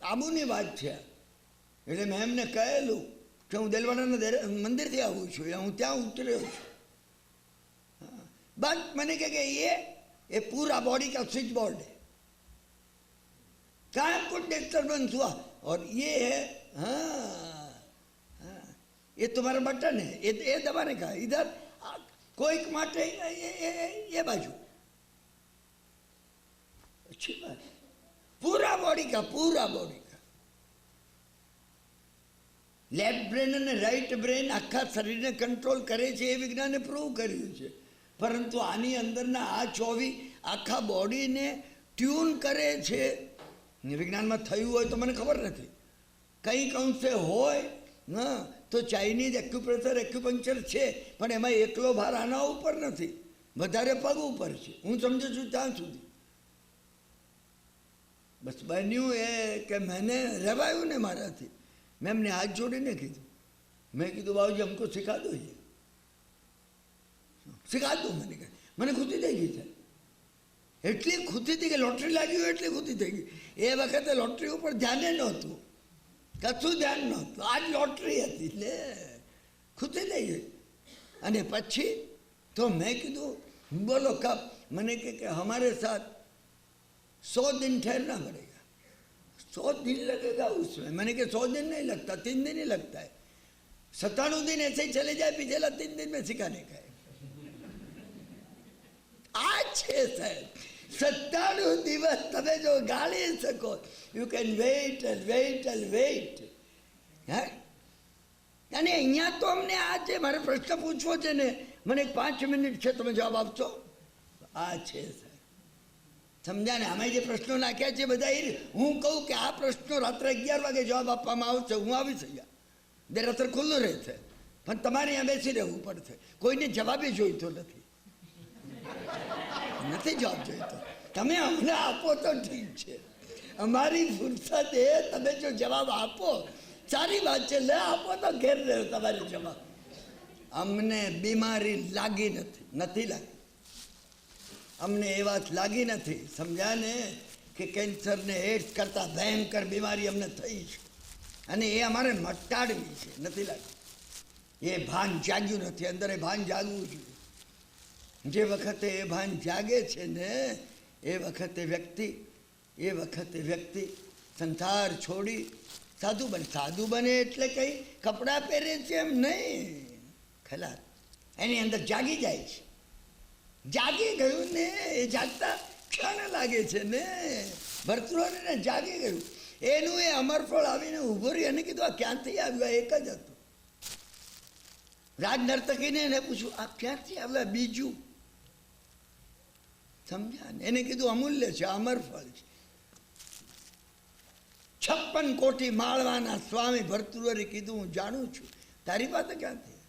આબુની વાત છે. એટલે મેં એમને કહેલું કે હું દેલવાડાના મંદિરથી આવું છું, હું ત્યાં ઉતર્યો છું. બસ મને કહે કે ये पूरा बॉडी का स्विच बोर्ड है, कहाँ कुछ डिस्टर्बेंस हुआ और ये है, हाँ हाँ ये तुम्हारा बटन है, ये दबाने का, इधर कोई माटे ये बाजू. अच्छी बात, पूरा बॉडी का લેફ્ટ બ્રેન અને રાઈટ બ્રેન આખા શરીરને કંટ્રોલ કરે છે, એ વિજ્ઞાને પ્રૂવ કર્યું છે. પરંતુ આની અંદરના આ 24 આખા બોડીને ટ્યુન કરે છે. વિજ્ઞાનમાં થયું હોય તો મને ખબર નથી, કંઈક અંશે હોય હા તો ચાઇનીઝ એક્યુપ્રેશર એક્યુપંક્ચર છે, પણ એમાં એકલો ભાર આના ઉપર નથી, વધારે પગ ઉપર છે. હું સમજુ છું ત્યાં સુધી. બસ બન્યું એ કે મને રેવાયું ને મારાથી. મેં એમને હાથ જોડીને કીધું, મેં કીધું બાબુજી हमको सिखा दो, ये सिखा दो. મને ખુશી થઈ ગઈ છે. એટલી ખુશી હતી કે લોટરી લાગી હોય એટલી ખુશી થઈ ગઈ. એ વખતે લોટરી ઉપર ધ્યાને નહોતું, કશું ધ્યાન નહોતું, આજ લોટરી હતી એટલે ખુશી થઈ ગઈ. અને પછી તો મેં કીધું બોલો કબ, મને કે હમારે સાથ 100 दिन ठहरना पड़ेगा. 100 दिन लगेगा उसमें. मैंने कहा 100 दिन नहीं लगता, 3 दिन ही लगता है. 97 दिन ऐसे ही चले जाए, पिछला 3 दिन में सिखाने का है. आज છે સાહેબ 97 દિવસ તમે જો ગાળી શકો, you can wait and wait and wait. Hey, અને અહીંયા તો અમને આ છે, મારે પ્રશ્ન પૂછવો છે ને, મને 5 મિનિટ છે, તમે જવાબ આપશો? આ છે સાહેબ, સમજ્યા ને? આમાં જે પ્રશ્નો નાખ્યા છે બધા, હું કહું કે આ પ્રશ્નો રાત્રે 11 વાગે જવાબ આપવામાં આવશે, હું આવીશ અહીંયા, દેરાસર ખુલ્લું રહેશે, પણ તમારે અહીંયા બેસી રહેવું પડશે. કોઈને જવાબે જોઈતો નથી, નથી જવાબ જોઈતો. તમે અમને આપો તો ઠીક છે, અમારી ફુરસદ એ તમે જો જવાબ આપો સારી વાત છે, લે આપો તો ઘેર રહ્યો તમારી જવાબ. અમને બીમારી લાગી નથી લાગી, અમને એ વાત લાગી નથી, સમજ્યા ને, કે કેન્સરને એડ્સ કરતાં ભયંકર બીમારી અમને થઈ છે, અને એ અમારે મટાડવી છે, નથી લાગી. એ ભાન જાગ્યું નથી, અંદર એ ભાન જાગવું જોઈએ. જે વખતે એ ભાન જાગે છે ને, એ વખતે વ્યક્તિ સંસાર છોડી સાધુ બને. સાધુ બને એટલે કંઈ કપડાં પહેરે છે એમ નહીં, ખલાસ એની અંદર જાગી જાય છે. જાગી ગયું ને, એ જાગતા ક્ષણ લાગે છે ને, ભરતૃહરિને જાગી ગયું. એનું એ અમરફળ આવીને ઊભો રહી અને કીધું આ ક્યાંથી આવ્યું? એક જ હતું. રાજ નર્તકીને એને પૂછ્યું આ ક્યાંથી આવ્યા? બીજું, સમજ્યા ને? એને કીધું અમૂલ્ય છે, અમરફળ છે. 56 કોટી માળવાના સ્વામી ભરતૃહરિ કીધું હું જાણું છું, તારી પાસે ક્યાંથી?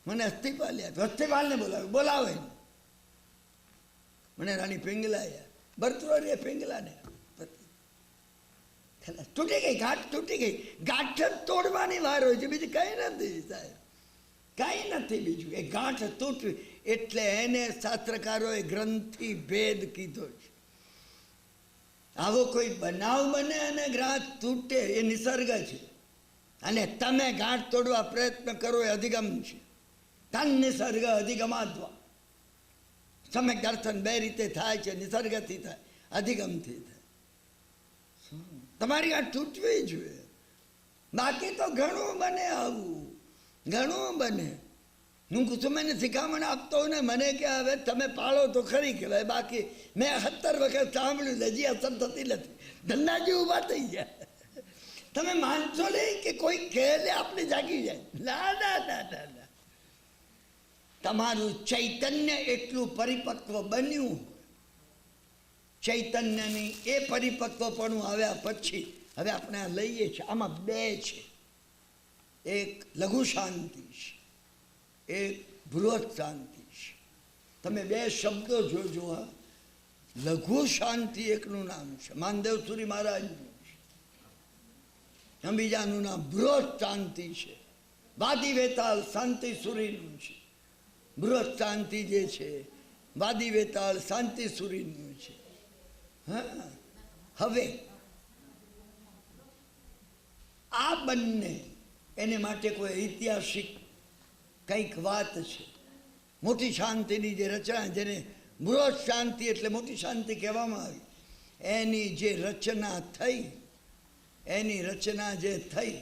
મને અસ્થિપાલ યાદ. અસ્થિપાલને બોલાવે ને. મને રાણી પિંગલા, ભરતૃહરિએ પિંગલાને તૂટી ગઈ, ગાંઠ તૂટી ગઈ. ગાંઠ જ તોડવાની વાર હોય છે, બીજું કઈ નથી સાહેબ, કઈ નથી બીજું. એ ગાંઠ તૂટવી એટલે એને શાસ્ત્રકારોએ ગ્રંથિ ભેદ કીધો છે. આવો કોઈ બનાવ બને અને ગાંઠ તૂટે એ નિસર્ગ છે, અને તમે ગાંઠ તોડવા પ્રયત્ન કરો એ અધિગમ છે. તન નિસર્ગ અધિગમાત્વા. સમ્યક દર્શન બે રીતે થાય છે, નિસર્ગથી થાય, અધિગમથી થાય. તમારી ગાંઠ તૂટવી જોઈએ, બાકી તો ઘણું બને, આવું ઘણું બને. હું કુસુમને શિખામણ આપતો હોઉં ને, મને કે હવે તમે પાળો તો ખરી કહેવાય, બાકી મેં 70 વખત સાંભળ્યું, હજી અસર થતી નથી. ધંધાજી ઊભા થઈ જાય. તમે માનશો નહીં કે કોઈ કહે આપણે જાગી જાય. ના ના ના ના ના, તમારું ચૈતન્ય એટલું પરિપક્વ બન્યું, ચૈતન્યની એ પરિપક્વપણું આવ્યા પછી હવે આપણે આ લઈએ છીએ. આમાં બે છે, એક લઘુ શાંતિ છે, એક બૃહદ શાંતિ છે. તમે બે શબ્દો જોજો. હા, લઘુ શાંતિ એકનું નામ છે, માનદેવ સુરી મહારાજનું છે. બીજાનું નામ બૃહદ શાંતિ છે, વાદી વેતાળ શાંતિ સુરીનું છે. બૃહદ શાંતિ જે છે વાદી વેતાળ શાંતિ સુરીનું છે. હા, હવે આ બંને એને માટે કોઈ ઐતિહાસિક કંઈક વાત છે. મોટી શાંતિની જે રચના, જેને બૃહદ શાંતિ એટલે મોટી શાંતિ કહેવામાં આવી, એની જે રચના થઈ, એની રચના જે થઈ,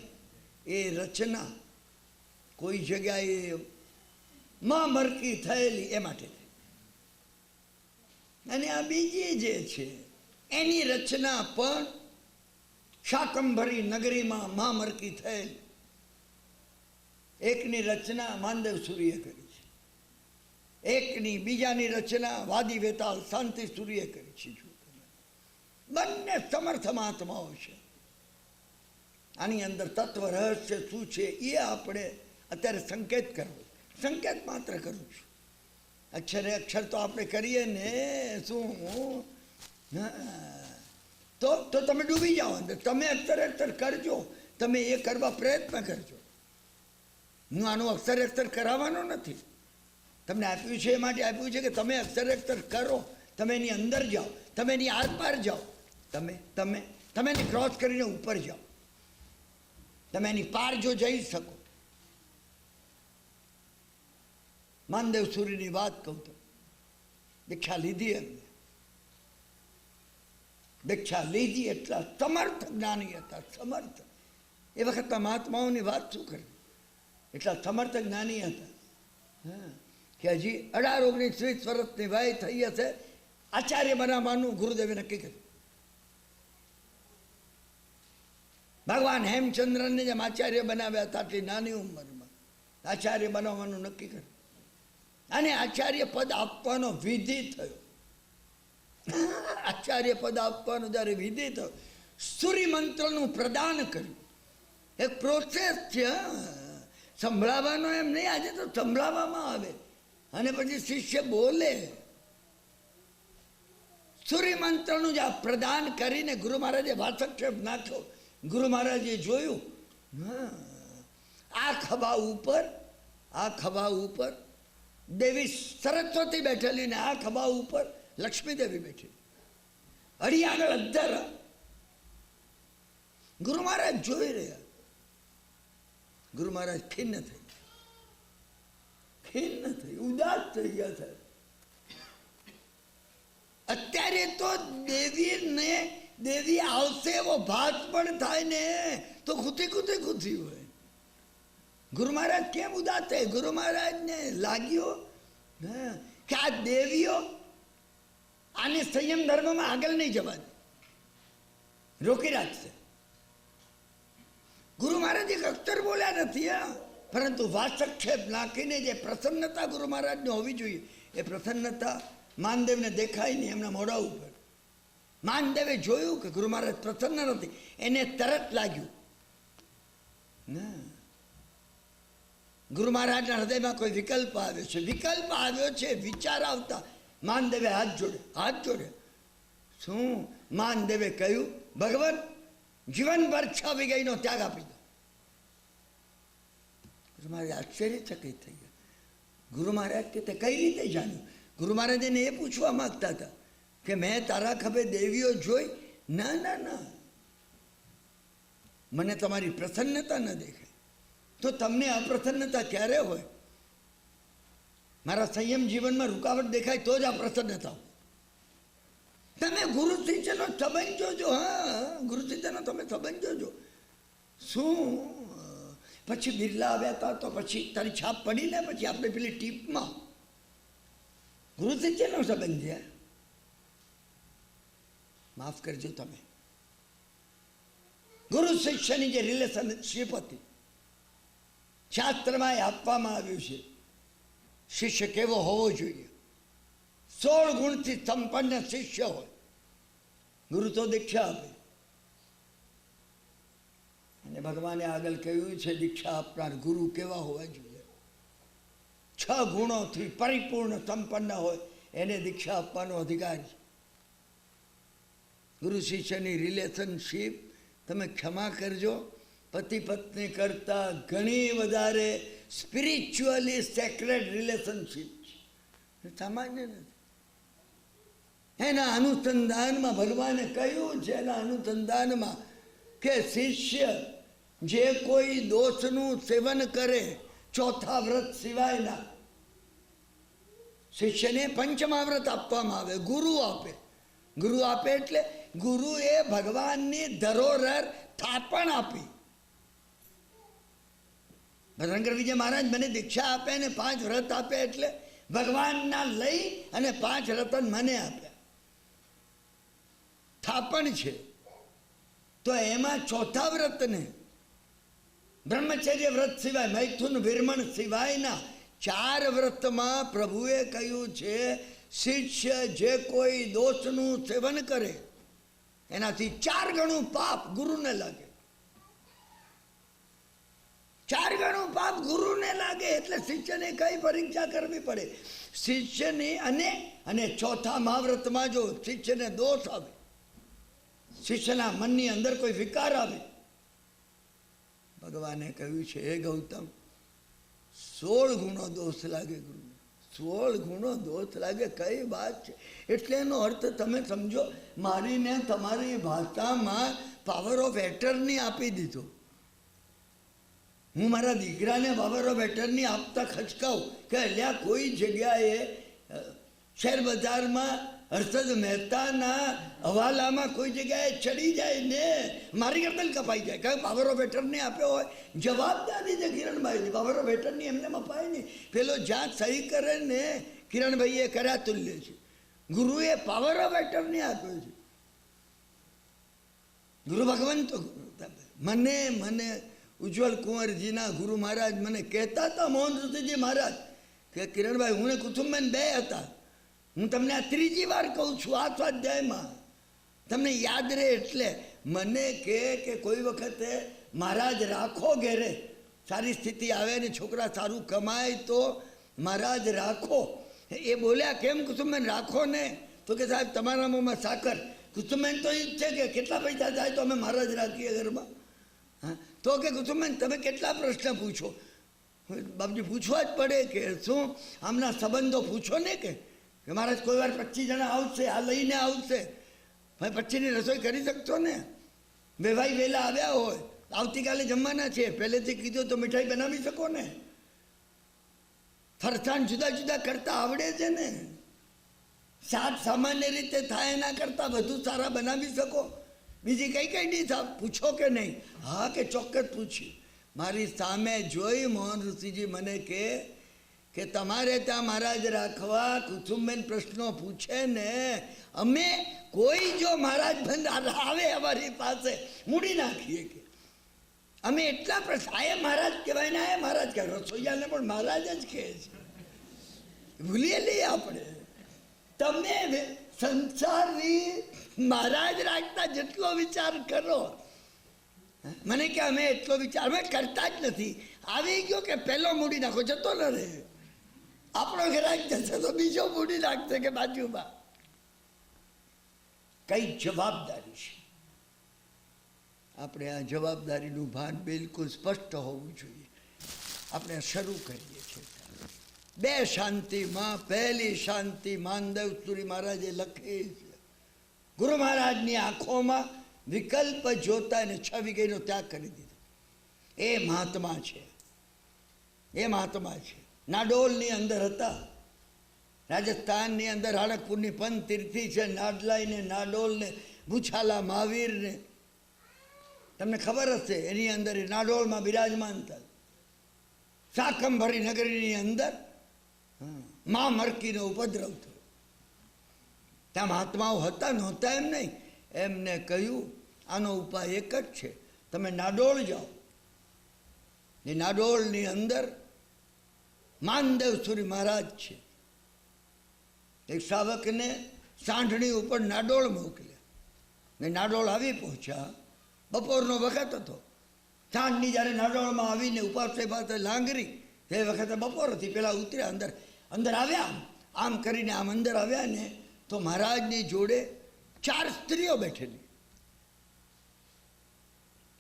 એ રચના કોઈ જગ્યાએ મરકી થયેલી એ માટે થઈ. અને આ બીજી જે છે એની રચના પણ શાકંભરી નગરીમાં મરકી થયેલી. એકની રચના માનદેવ સૂર્યે કરી છે, એકની બીજાની રચના વાદી વેતાળ શાંતિ સૂર્યે કરી છે. બંને સમર્થ મહાત્માઓ છે. આની અંદર તત્વ રહસ્ય શું છે એ આપણે અત્યારે સંકેત કરવો, સંકેત માત્ર કરું છું. અક્ષરે અક્ષર તો આપણે કરીએ ને, શું તો તમે ડૂબી જાઓ અંદર. તમે અક્ષરે અક્ષર કરજો, તમે એ કરવા પ્રયત્ન કરજો. હું આનું અક્ષરે અક્ષર કરાવવાનો નથી, તમને આપ્યું છે એ માટે આપ્યું છે કે તમે અક્ષરે અક્ષર કરો, તમે એની અંદર જાઓ, તમે એની આરપાર જાઓ, તમે એની ક્રોસ કરીને ઉપર જાઓ, તમે એની પાર જો જઈ શકો. માનદેવ સૂર્યની વાત કહું તો દીક્ષા લીધી એમને, દીક્ષા લીધી એટલા સમર્થ જ્ઞાની હતા, સમર્થ. એ વખતના મહાત્માઓની વાત શું કરી, એટલા સમર્થ જ્ઞાની હતા. હા, કે હજી 18-19-20 વર્ષની વય થઈ હશે, આચાર્ય બનાવવાનું ગુરુદેવે નક્કી કર્યું. ભગવાન હેમચંદ્રને જેમ આચાર્ય બનાવ્યા હતા આટલી નાની ઉંમરમાં આચાર્ય બનાવવાનું નક્કી કર્યું. અને આચાર્ય પદ આપવાનો વિધિ થયો. આચાર્ય પદ આપવાનો જ્યારે વિધિ થયો, સૂર્ય મંત્રનું પ્રદાન કર્યું. એક પ્રોસેસ છે, સંભળાવવાનો એમ નહીં. આજે તો સંભળાવવામાં આવે અને પછી શિષ્ય બોલે. સૂર્ય મંત્રનું જે પ્રદાન કરીને ગુરુ મહારાજે વાસક્ષેપ નાખ્યો. ગુરુ મહારાજે જોયું, આ ખભા ઉપર દેવી સરસ્વતી બેઠેલી ને આ ખભા ઉપર લક્ષ્મી દેવી બેઠી, અડી આગળ અધર. ગુરુ મહારાજ જોઈ રહ્યા. ગુરુ મહારાજ ખિન્ન થઈ, ઉદાસ થઈ ગયા સાહેબ. અત્યારે તો દેવી આવશે એવો ભાત પણ થાય ને તો ખુશી હોય. ગુરુ મહારાજ કેમ ઉદાસ થાય? ગુરુ મહારાજને લાગ્યો કે આ દેવીઓ આને સંયમ ધર્મમાં આગળ નહીં જવા દે, રોકી રાખશે. ગુરુ મહારાજ એક અક્ષર બોલ્યા નથી, પરંતુ વાસક્ષેપ નાખીને જે પ્રસન્નતા ગુરુ મહારાજને હોવી જોઈએ એ પ્રસન્નતા માનદેવને દેખાય નહીં એમના મોઢા ઉપર. માનદેવે જોયું કે ગુરુ મહારાજ પ્રસન્ન નથી, એને તરત લાગ્યું ના, ગુરુ મહારાજના હૃદયમાં કોઈ વિકલ્પ આવ્યો છે. વિચાર આવતા માનદેવે હાથ જોડે. શું માનદેવે કહ્યું? ભગવાન, જીવનભર 6 વીઘાનો ત્યાગ આપી દો. ગુરુ મહારાજ આશ્ચર્યચકિત થઈ ગયા. ગુરુ મહારાજ કે તે કઈ રીતે જાણ્યું? ગુરુ મહારાજ એને એ પૂછવા માંગતા હતા કે મેં તારા ખભે દેવીઓ જોઈ? ના, મને તમારી પ્રસન્નતા ન દેખાય. તો તમને અપ્રસન્નતા ક્યારે હોય? મારા સંયમ જીવનમાં રૂકાવટ દેખાય તો જ આ પ્રસન્નતા. તમે ગુરુ શિષ્યનો સંબંધ જોજો. ગુરુ શિષ્યનો તમે સંબંધ જોજો. શું પછી બિરલા આવ્યા હતા તો પછી તારી છાપ પડી ને પછી આપણે પેલી ટીપમાં ગુરુ શિષ્યનો સંબંધ છે. માફ કરજો તમે. ગુરુ શિષ્યની જે રિલેશનશીપ હતી શાસ્ત્રમાં આપવામાં આવ્યું છે. શિષ્ય કેવો હોવો જોઈએ? 16 ગુણથી સંપન્ન શિષ્ય હોય. ગુરુ તો દીક્ષા આપે અને ભગવાને આગળ કહ્યું છે દીક્ષા આપનાર ગુરુ કેવા હોવા જોઈએ? 6 ગુણોથી પરિપૂર્ણ સંપન્ન હોય એને દીક્ષા આપવાનો અધિકાર છે. ગુરુ શિષ્યની રિલેશનશીપ, તમે ક્ષમા કરજો, પતિ પત્ની કરતા ઘણી વધારે સ્પિરિચ્યુઅલી સેક્રેડ રિલેશનશીપ છે, સામાન્ય નથી. એના અનુસંધાનમાં ભગવાને કહ્યું છે, એના અનુસંધાનમાં કે શિષ્ય જે કોઈ દોષનું સેવન કરે ચોથા વ્રત સિવાયના, શિષ્યને પંચમા વ્રત આપવામાં આવે. ગુરુ આપે એટલે ગુરુએ ભગવાનની ધરોહર થાપણ આપી. શંકર વિજય મહારાજ મને દીક્ષા આપે અને 5 વ્રત આપે એટલે ભગવાનના લઈ અને 5 રતન મને આપ્યા, થાપણ છે. તો એમાં ચોથા વ્રતને બ્રહ્મચર્ય વ્રત સિવાય, મૈથુન વિરમણ સિવાયના 4 વ્રતમાં પ્રભુએ કહ્યું છે શિષ્ય જે કોઈ દોષનું સેવન કરે એનાથી 4 ગણું પાપ ગુરુને લાગે. 4 ગણું પાપ ગુરુને લાગે. એટલે શિષ્યને કઈ પરીક્ષા કરવી પડે? શિષ્યની અને ચોથા મહાવ્રતમાં જો શિષ્યને દોષ આવે, શિષ્યના મનની અંદર કોઈ વિકાર આવે, ભગવાને કહ્યું છે હે ગૌતમ 16 ગુણો દોષ લાગે ગુરુને. 16 ગુણો દોષ લાગે, કઈ વાત છે? એટલે એનો અર્થ તમે સમજો, મારીને તમારી ભાષામાં પાવર ઓફ એટર્ની આપી દીધો. હું મારા દીકરાને પાવર ઓફ એટર્ની આપતા ખચકાઉં કે અલ્યા કોઈ જગ્યાએ શેર બજારમાં હર્ષદ મહેતાના હવાલામાં કોઈ જગ્યાએ ચડી જાય ને મારી ગરદન કપાઈ જાય, કારણ પાવર ઓફ એટર્ની આપ્યો હોય. જવાબદારી છે કિરણભાઈની, પાવર ઓફ એટર્ની એમને અપાય નહીં. પેલો જ્યાં સહી કરે ને કિરણભાઈએ કર્યા તુલ્ય છે. ગુરુએ પાવર ઓફ એટર્ની આપ્યો છે. ગુરુ ભગવંતો મને ઉજ્જવલ કુંવરજીના ગુરુ મહારાજ મને કહેતા હતા, મોહન ઋષિજી મહારાજ, કે કિરણભાઈ હું ને કુસુમબેન બે હતા. હું તમને આ 3જી વાર કહું છું આ સ્વાધ્યાયમાં, તમને યાદ રહે એટલે. મને કે કોઈ વખતે મહારાજ રાખો ઘેરે, સારી સ્થિતિ આવે ને છોકરા સારું કમાય તો મહારાજ રાખો. એ બોલ્યા કેમ કુસુમબેન રાખો ને? તો કે સાહેબ તમારા મોંમાં સાકર. કુસુમબેન તો એ જ છે કે કેટલા પૈસા થાય તો અમે મહારાજ રાખીએ ઘરમાં. હા તો કે કુસુમબેન તમે કેટલા પ્રશ્ન પૂછો? બાપજી પૂછવા જ પડે કે શું આમના સંબંધો પૂછો ને કે મહારાજ કોઈ વાર 25 જણા આવશે, આ લઈને આવશે, ભાઈ 25ની રસોઈ કરી શકશો ને? બે ભાઈ વહેલા આવ્યા હોય, આવતીકાલે જમવાના છે, પહેલેથી કીધું તો મીઠાઈ બનાવી શકો ને? ફરસાણ જુદા જુદા કરતા આવડે છે ને? શાક સામાન્ય રીતે થાય એના કરતાં વધુ સારા બનાવી શકો? બીજી કઈ કઈ ડીશ પૂછો કે નહીં? હા કે ચોક્કસ પૂછ્યું. મારી સામે જોઈ મોહન ઋષિજી મને કે તમારે ત્યાં મહારાજ રાખવા કુસુમબેન પ્રશ્નો પૂછે ને, અમે કોઈ જો મહારાજ બંધ આવે અમારી પાસે મૂડી નાખીએ કે અમે એટલા પ્રશ્ન. આ મહારાજ કહેવાય ને, આ મહારાજ કહેવાય. રસોઈયાને પણ મહારાજ જ કહે છે, ભૂલીએ લઈએ આપણે. તમે સંસારી મહારાજ રાખતા જેટલો વિચાર કરો, મને કે અમે એટલો વિચાર અમે કરતા જ નથી. આવી ગયો કે પહેલો મૂડી નાખો, જતો ન રહે. આપણો ગ્રાહક જશે તો બીજો મૂડી નાખશે કે બાજુમાં. કઈ જવાબદારી છે? આપણે આ જવાબદારીનું ભાન બિલકુલ સ્પષ્ટ હોવું જોઈએ. આપણે શરૂ કરીએ છીએ. 2 શાંતિમાં પહેલી શાંતિ માનદેવ સુરી મહારાજે લખી છે. ગુરુ મહારાજની આંખોમાં વિકલ્પ જોતા એને 6 વીઘાનો ત્યાગ કરી દીધો. એ મહાત્મા છે, એ મહાત્મા છે. નાડોલની અંદર હતા, રાજસ્થાનની અંદર રાણકપુરની પંચતીર્થી છે, નાડલાઈને નાડોલને ભૂછાલા મહાવીરને તમને ખબર હશે. એની અંદર એ નાડોલમાં બિરાજમાન થાય. શાકંભરી નગરીની અંદર મા મરકીનો ઉપદ્રવ થયો. ત્યાં મહાત્માઓ હતા નહોતા એમ નહીં. એમને કહ્યું આનો ઉપાય એક જ છે, તમે નાડોળ જાઓ. એ નાડોળની અંદર માનદેવ સુરી મહારાજ છે. એક શ્રાવકને સાંઢણી ઉપર નાડોળ મોકલ્યા ને નાડોળ આવી પહોંચ્યા. બપોરનો વખત હતો. સાંજની જ્યારે નાડોળમાં આવીને ઉપાસે પાસે લાંગરી, તે વખતે બપોર હતી. પેલા ઉતર્યા અંદર આવ્યા, આમ કરીને આમ અંદર આવ્યા ને તો મહારાજની જોડે 4 સ્ત્રીઓ બેઠેલી.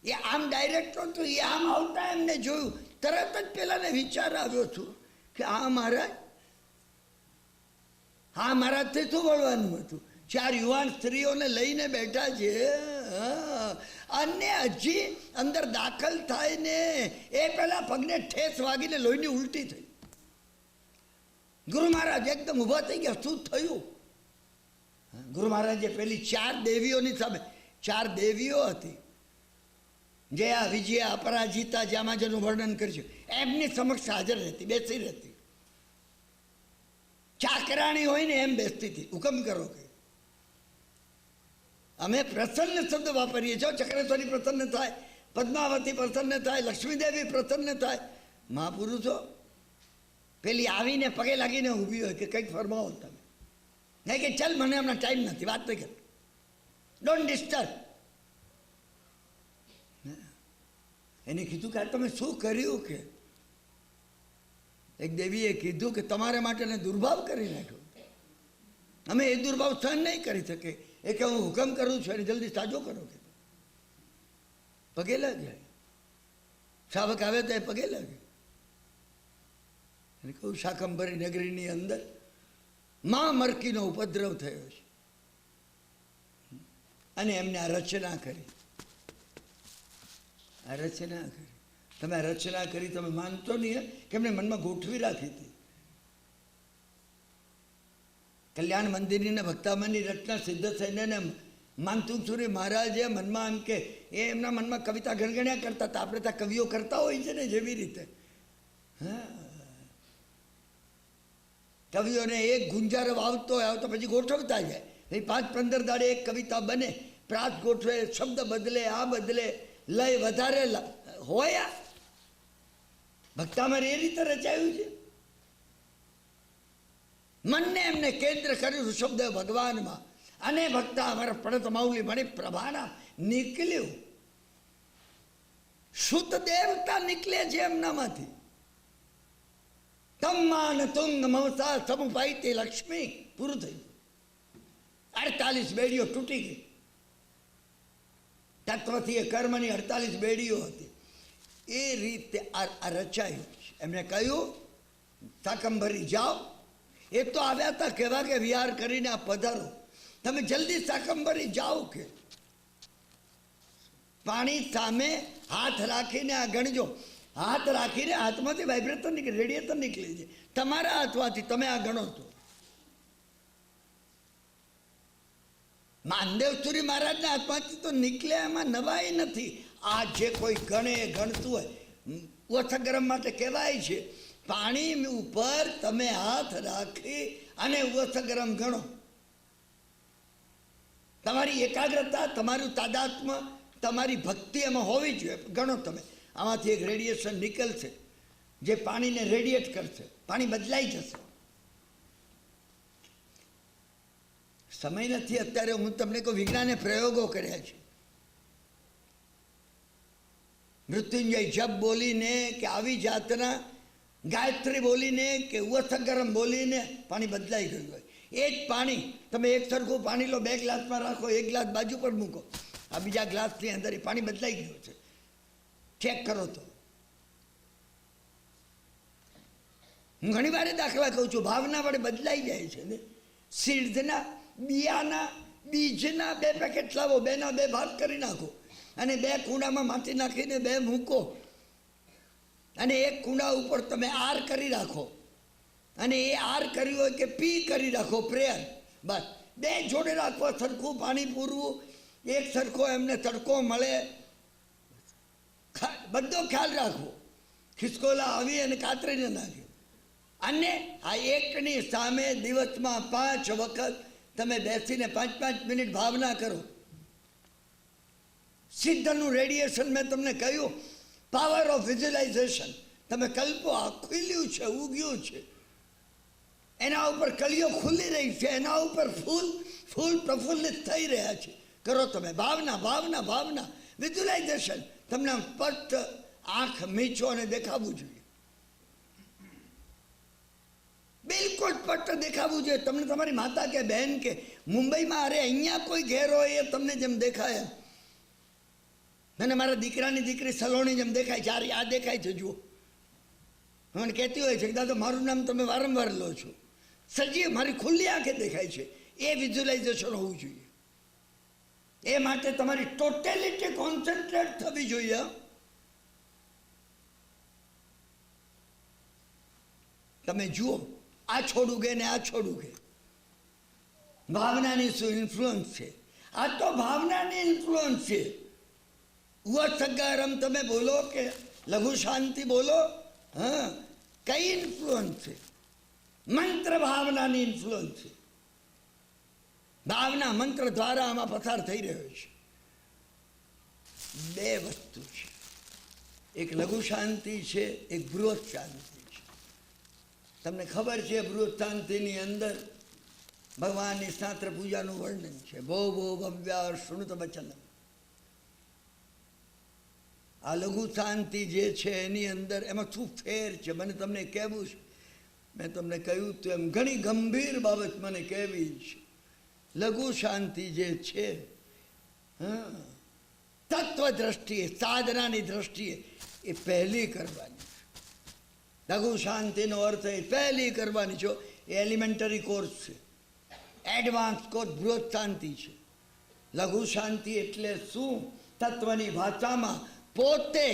એ આમ ડાયરેક્ટ હતું, એ આમ આવતા એમને જોયું. તરત જ પેલાને વિચાર આવ્યો છું કે આ મહારાજ, હા મહારાજથી શું વળવાનું હતું? 4 યુવાન સ્ત્રીઓને લઈને બેઠા છે અને હજી અંદર દાખલ થાય ને એ પેલા પગને ઠેસ વાગીને લોહીની ઉલટી થઈ. ગુરુ મહારાજ એકદમ ઊભા થઈ ગયા. શું થયું? ગુરુ મહારાજે પેલી 4 દેવીઓની સામે, 4 દેવીઓ હતી જયા, વિજયા, અપરાજિતા, જેમાં જેનું વર્ણન કરીશું, એમની સમક્ષ હાજર રહેતી, બેસી રહેતી. ચાકરાણી હોય ને એમ બેસતી હતી. હુકમ કરો કે અમે પ્રસન્ન શબ્દ વાપરીએ છીએ. ચક્રેશ્વરી પ્રસન્ન થાય, પદ્માવતી પ્રસન્ન થાય, લક્ષ્મીદેવી પ્રસન્ન થાય. મહાપુરુષો પેલી આવીને પગે લાગીને ઊભી હોય કે કંઈક ફરમાવો તમે. નહીં કે ચાલ મને હમણાં ટાઈમ નથી, વાત નહીં કરી, ડોન્ટ ડિસ્ટર્બ. એને કીધું કે આ તમે શું કર્યું? કે એક દેવીએ કીધું કે તમારા માટે દુર્ભાવ કરી નાખ્યો. અમે એ દુર્ભાવ સહન નહીં કરી શકે. એ કે હું હુકમ કરું છું એને જલ્દી સાજો કરો. કે પગે લાગ્યા. શાવક આવે તો એ પગે લાગે. અને કહું શાકંભરી નગરીની અંદર મા મરકીનો ઉપદ્રવ થયો છે અને એમને આ રચના કરી. આ રચના કરી. તમે આ રચના કરી, તમે માનતો નહીં કે એમને મનમાં ગોઠવી રાખી હતી. કલ્યાણ મંદિરની ભક્તામણની રચના સિદ્ધ થઈને માનતુંગસુરી મહારાજે મનમાં એમ કે એ એમના મનમાં કવિતા ગણગણ્યા કરતા હતા. આપણે ત્યાં કવિઓ કરતા હોય છે ને જેવી રીતે. હા, કવિઓને એક ગુંજારો આવતો પછી ગોઠવતા જાય. 5-15 દાડે એક કવિતા બને, પ્રાસ ગોઠવે, શબ્દ બદલે, આ બદલે, લય વધારે હોય. ભક્તામાં એ રીતે રચાયું છે. મનને એમને કેન્દ્ર કર્યું ઋષભદેવ ભગવાનમાં અને ભક્તા અમારા પડત માઉલી મણી પ્રભાના નીકળ્યું. શુદ્ધ દેવતા નીકળે છે એમનામાંથી. તમ્માન તુંગ મમતા સમુપાઈતી લક્ષ્મી પૂરું થયું. 48 બેડીઓ તૂટી ગઈ. તત્વથી એ કર્મની 48 બેડીઓ હતી. એ રીતે આ રચાયું છે. એમને કહ્યું શાકંભરી જાઓ. એ તો આવ્યા હતા કહેવા કે વિહાર કરીને આ પધારો, તમે જલ્દી શાકંભરી જાઓ. કે પાણી સામે હાથ રાખીને આ ગણજો. હાથ રાખીને હાથમાંથી વાઇબ્રેટર નીકળે, રેડિયેટર નીકળે છે તમારા હાથમાંથી. તમે આ ગણો તો માનદેવસુરી મહારાજના હાથમાંથી તો નીકળે, એમાં નવાઈ નથી. આ જે કોઈ ગણે એ ગણતું હોય. ઓછગરમ માટે કહેવાય છે પાણી ઉપર તમે હાથ રાખી અને ઓછગરમ ગણો. તમારી એકાગ્રતા, તમારું તાદાત્મ, તમારી ભક્તિ એમાં હોવી જોઈએ. ગણો તમે. આમાંથી એક રેડિયેશન નીકળશે જે પાણીને રેડિયેટ કરશે. પાણી બદલાઈ જશે. સમય નથી અત્યારે. હું તમને કહું, વિજ્ઞાને પ્રયોગો કર્યા છે. મૃત્યુંજય જપ બોલીને કે આવી જાતના ગાયત્રી બોલીને કે ઉસગરમ બોલીને પાણી બદલાઈ ગયું હોય. એ જ પાણી તમે એક સરખું પાણી લો, 2 ગ્લાસમાં રાખો, 1 ગ્લાસ બાજુ પર મૂકો, આ બીજા ગ્લાસની અંદર એ પાણી બદલાઈ ગયું છે. ચેક કરો તો. હું ઘણી વાર દાખલા કહું છું, ભાવના વડે બદલાઈ જાય છે ને. સીડના બિયાના બીજના 2 પેકેટ લાવો, 2ના 2 ભાગ કરી નાખો અને 2 કુંડામાં માટી નાખીને 2 મૂકો અને એક કુંડા ઉપર તમે આર કરી રાખો અને એ આર કર્યું હોય કે પી કરી રાખો, પ્રેયર. બસ 2 જોડે રાખો, સરખું પાણી પૂરવું, એક સરખો એમને તડકો મળે, બધો ખ્યાલ રાખવો. ખિસકોલા આવી અને કાતરીને નાખ્યો. અને આ એકની સામે દિવસમાં 5 વખત તમે બેસીને 5-5 મિનિટ ભાવના કરો. સિદ્ધનું રેડિયેશન મેં તમને કહ્યું, પાવર ઓફ વિઝ્યુલાઇઝેશન. તમે કલ્પો આ ખુલ્યું છે, ઉગ્યું છે, એના ઉપર કળીઓ ખુલી રહી છે, એના ઉપર ફૂલ પ્રફુલ્લિત થઈ રહ્યા છે. કરો તમે ભાવના, ભાવના, ભાવના, વિઝ્યુલાઇઝેશન. તમને સ્પષ્ટ આંખ મીચો અને દેખાવું જોઈએ. બિલકુલ સ્પષ્ટ દેખાવું જોઈએ. તમને તમારી માતા કે બહેન કે મુંબઈમાં અરે અહીંયા કોઈ ઘેર હોય એ તમને જેમ દેખાય, મને મારા દીકરાની દીકરી સલોણી જેમ દેખાય છે, આ દેખાય છે જુઓ. મને કહેતી હોય છે કે દાદા મારું નામ તમે વારંવાર લો છો. સજીવ મારી ખુલ્લી આંખે દેખાય છે. એ વિઝ્યુલાઇઝેશન હોવું જોઈએ. એ માટે તમારી ટોટેલિટી કોન્સન્ટ્રેટ થવી જોઈએ. તમે જુઓ આ છોડું ગે ને આ છોડું ગે. ભાવનાની શું ઇન્ફ્લુઅન્સ છે? આ તો ભાવનાની ઇન્ફ્લુઅન્સ છે. ઉસગારમ તમે બોલો કે લઘુ શાંતિ બોલો, હા, કઈ ઇન્ફ્લુઅન્સ છે? મંત્ર ભાવનાની ઇન્ફ્લુઅન્સ છે. ભાવના મંત્ર દ્વારા આમાં પસાર થઈ રહ્યો છે. 2 વસ્તુ છે, એક લઘુ શાંતિ છે, એક બૃહદ શાંતિ છે. તમને ખબર છે બૃહદ શાંતિની અંદર ભગવાનની શાસ્ત્ર પૂજાનું વર્ણન છે. ભો ભો ભવ્યા શૃણુત વચનમ. આ લઘુ શાંતિ જે છે એની અંદર એમાં શું ફેર છે મને તમને કહેવું છે. મેં તમને કહ્યું તો એમ ઘણી ગંભીર બાબત મને કહેવી છે. લઘુ શાંતિ જે છે, હા, તત્વ દ્રષ્ટિએ, સાધનાની દ્રષ્ટિએ એ પહેલી કરવાની. લઘુ શાંતિનો અર્થ એ પહેલી કરવાની છો એ એલિમેન્ટરી કોર્સ છે. એડવાન્સ કોર્સ બૃહદ શાંતિ છે. લઘુ શાંતિ એટલે શું? તત્વની ભાષામાં પોતે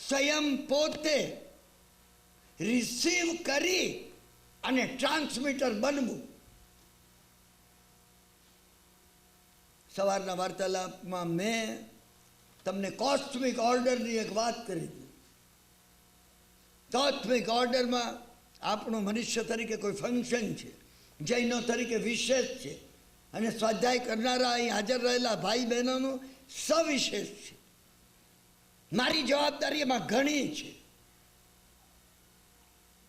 સ્વયં પોતે રિસીવ કરી અને ટ્રાન્સમીટર બનવું. સવારના વાર્તાલાપમાં મેં તમને કોસ્મિક ઓર્ડરની એક વાત કરી હતી. કોસ્મિક ઓર્ડરમાં આપણું મનુષ્ય તરીકે કોઈ ફંક્શન છે, જૈનો તરીકે વિશેષ છે, અને સ્વાધ્યાય કરનારા અહીં હાજર રહેલા ભાઈ બહેનોનું સવિશેષ છે. મારી જવાબદારી એમાં ઘણી છે.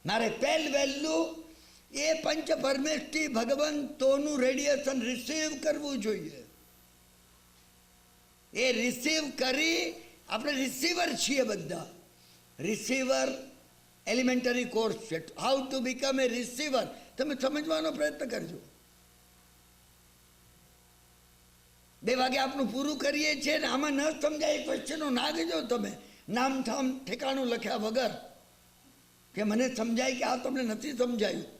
મારે વહેલું એ પંચ પરમેષ્ઠી ભગવંતોનું રેડિયેશન રિસીવ કરવું જોઈએ. એ રિસીવ કરી, આપણે રિસીવર છીએ બધા. રિસીવર એલિમેન્ટરી કોર્સ છે. How to become A receiver તમે સમજવાનો પ્રયત્ન કરજો. 2 વાગે આપણું પૂરું કરીએ છીએ ને આમાં ન સમજાય ક્વેશ્ચનો ના ગજો તમે નામ ઠામ ઠેકાણું લખ્યા વગર, કે મને સમજાય કે આ તમને નથી સમજાયું.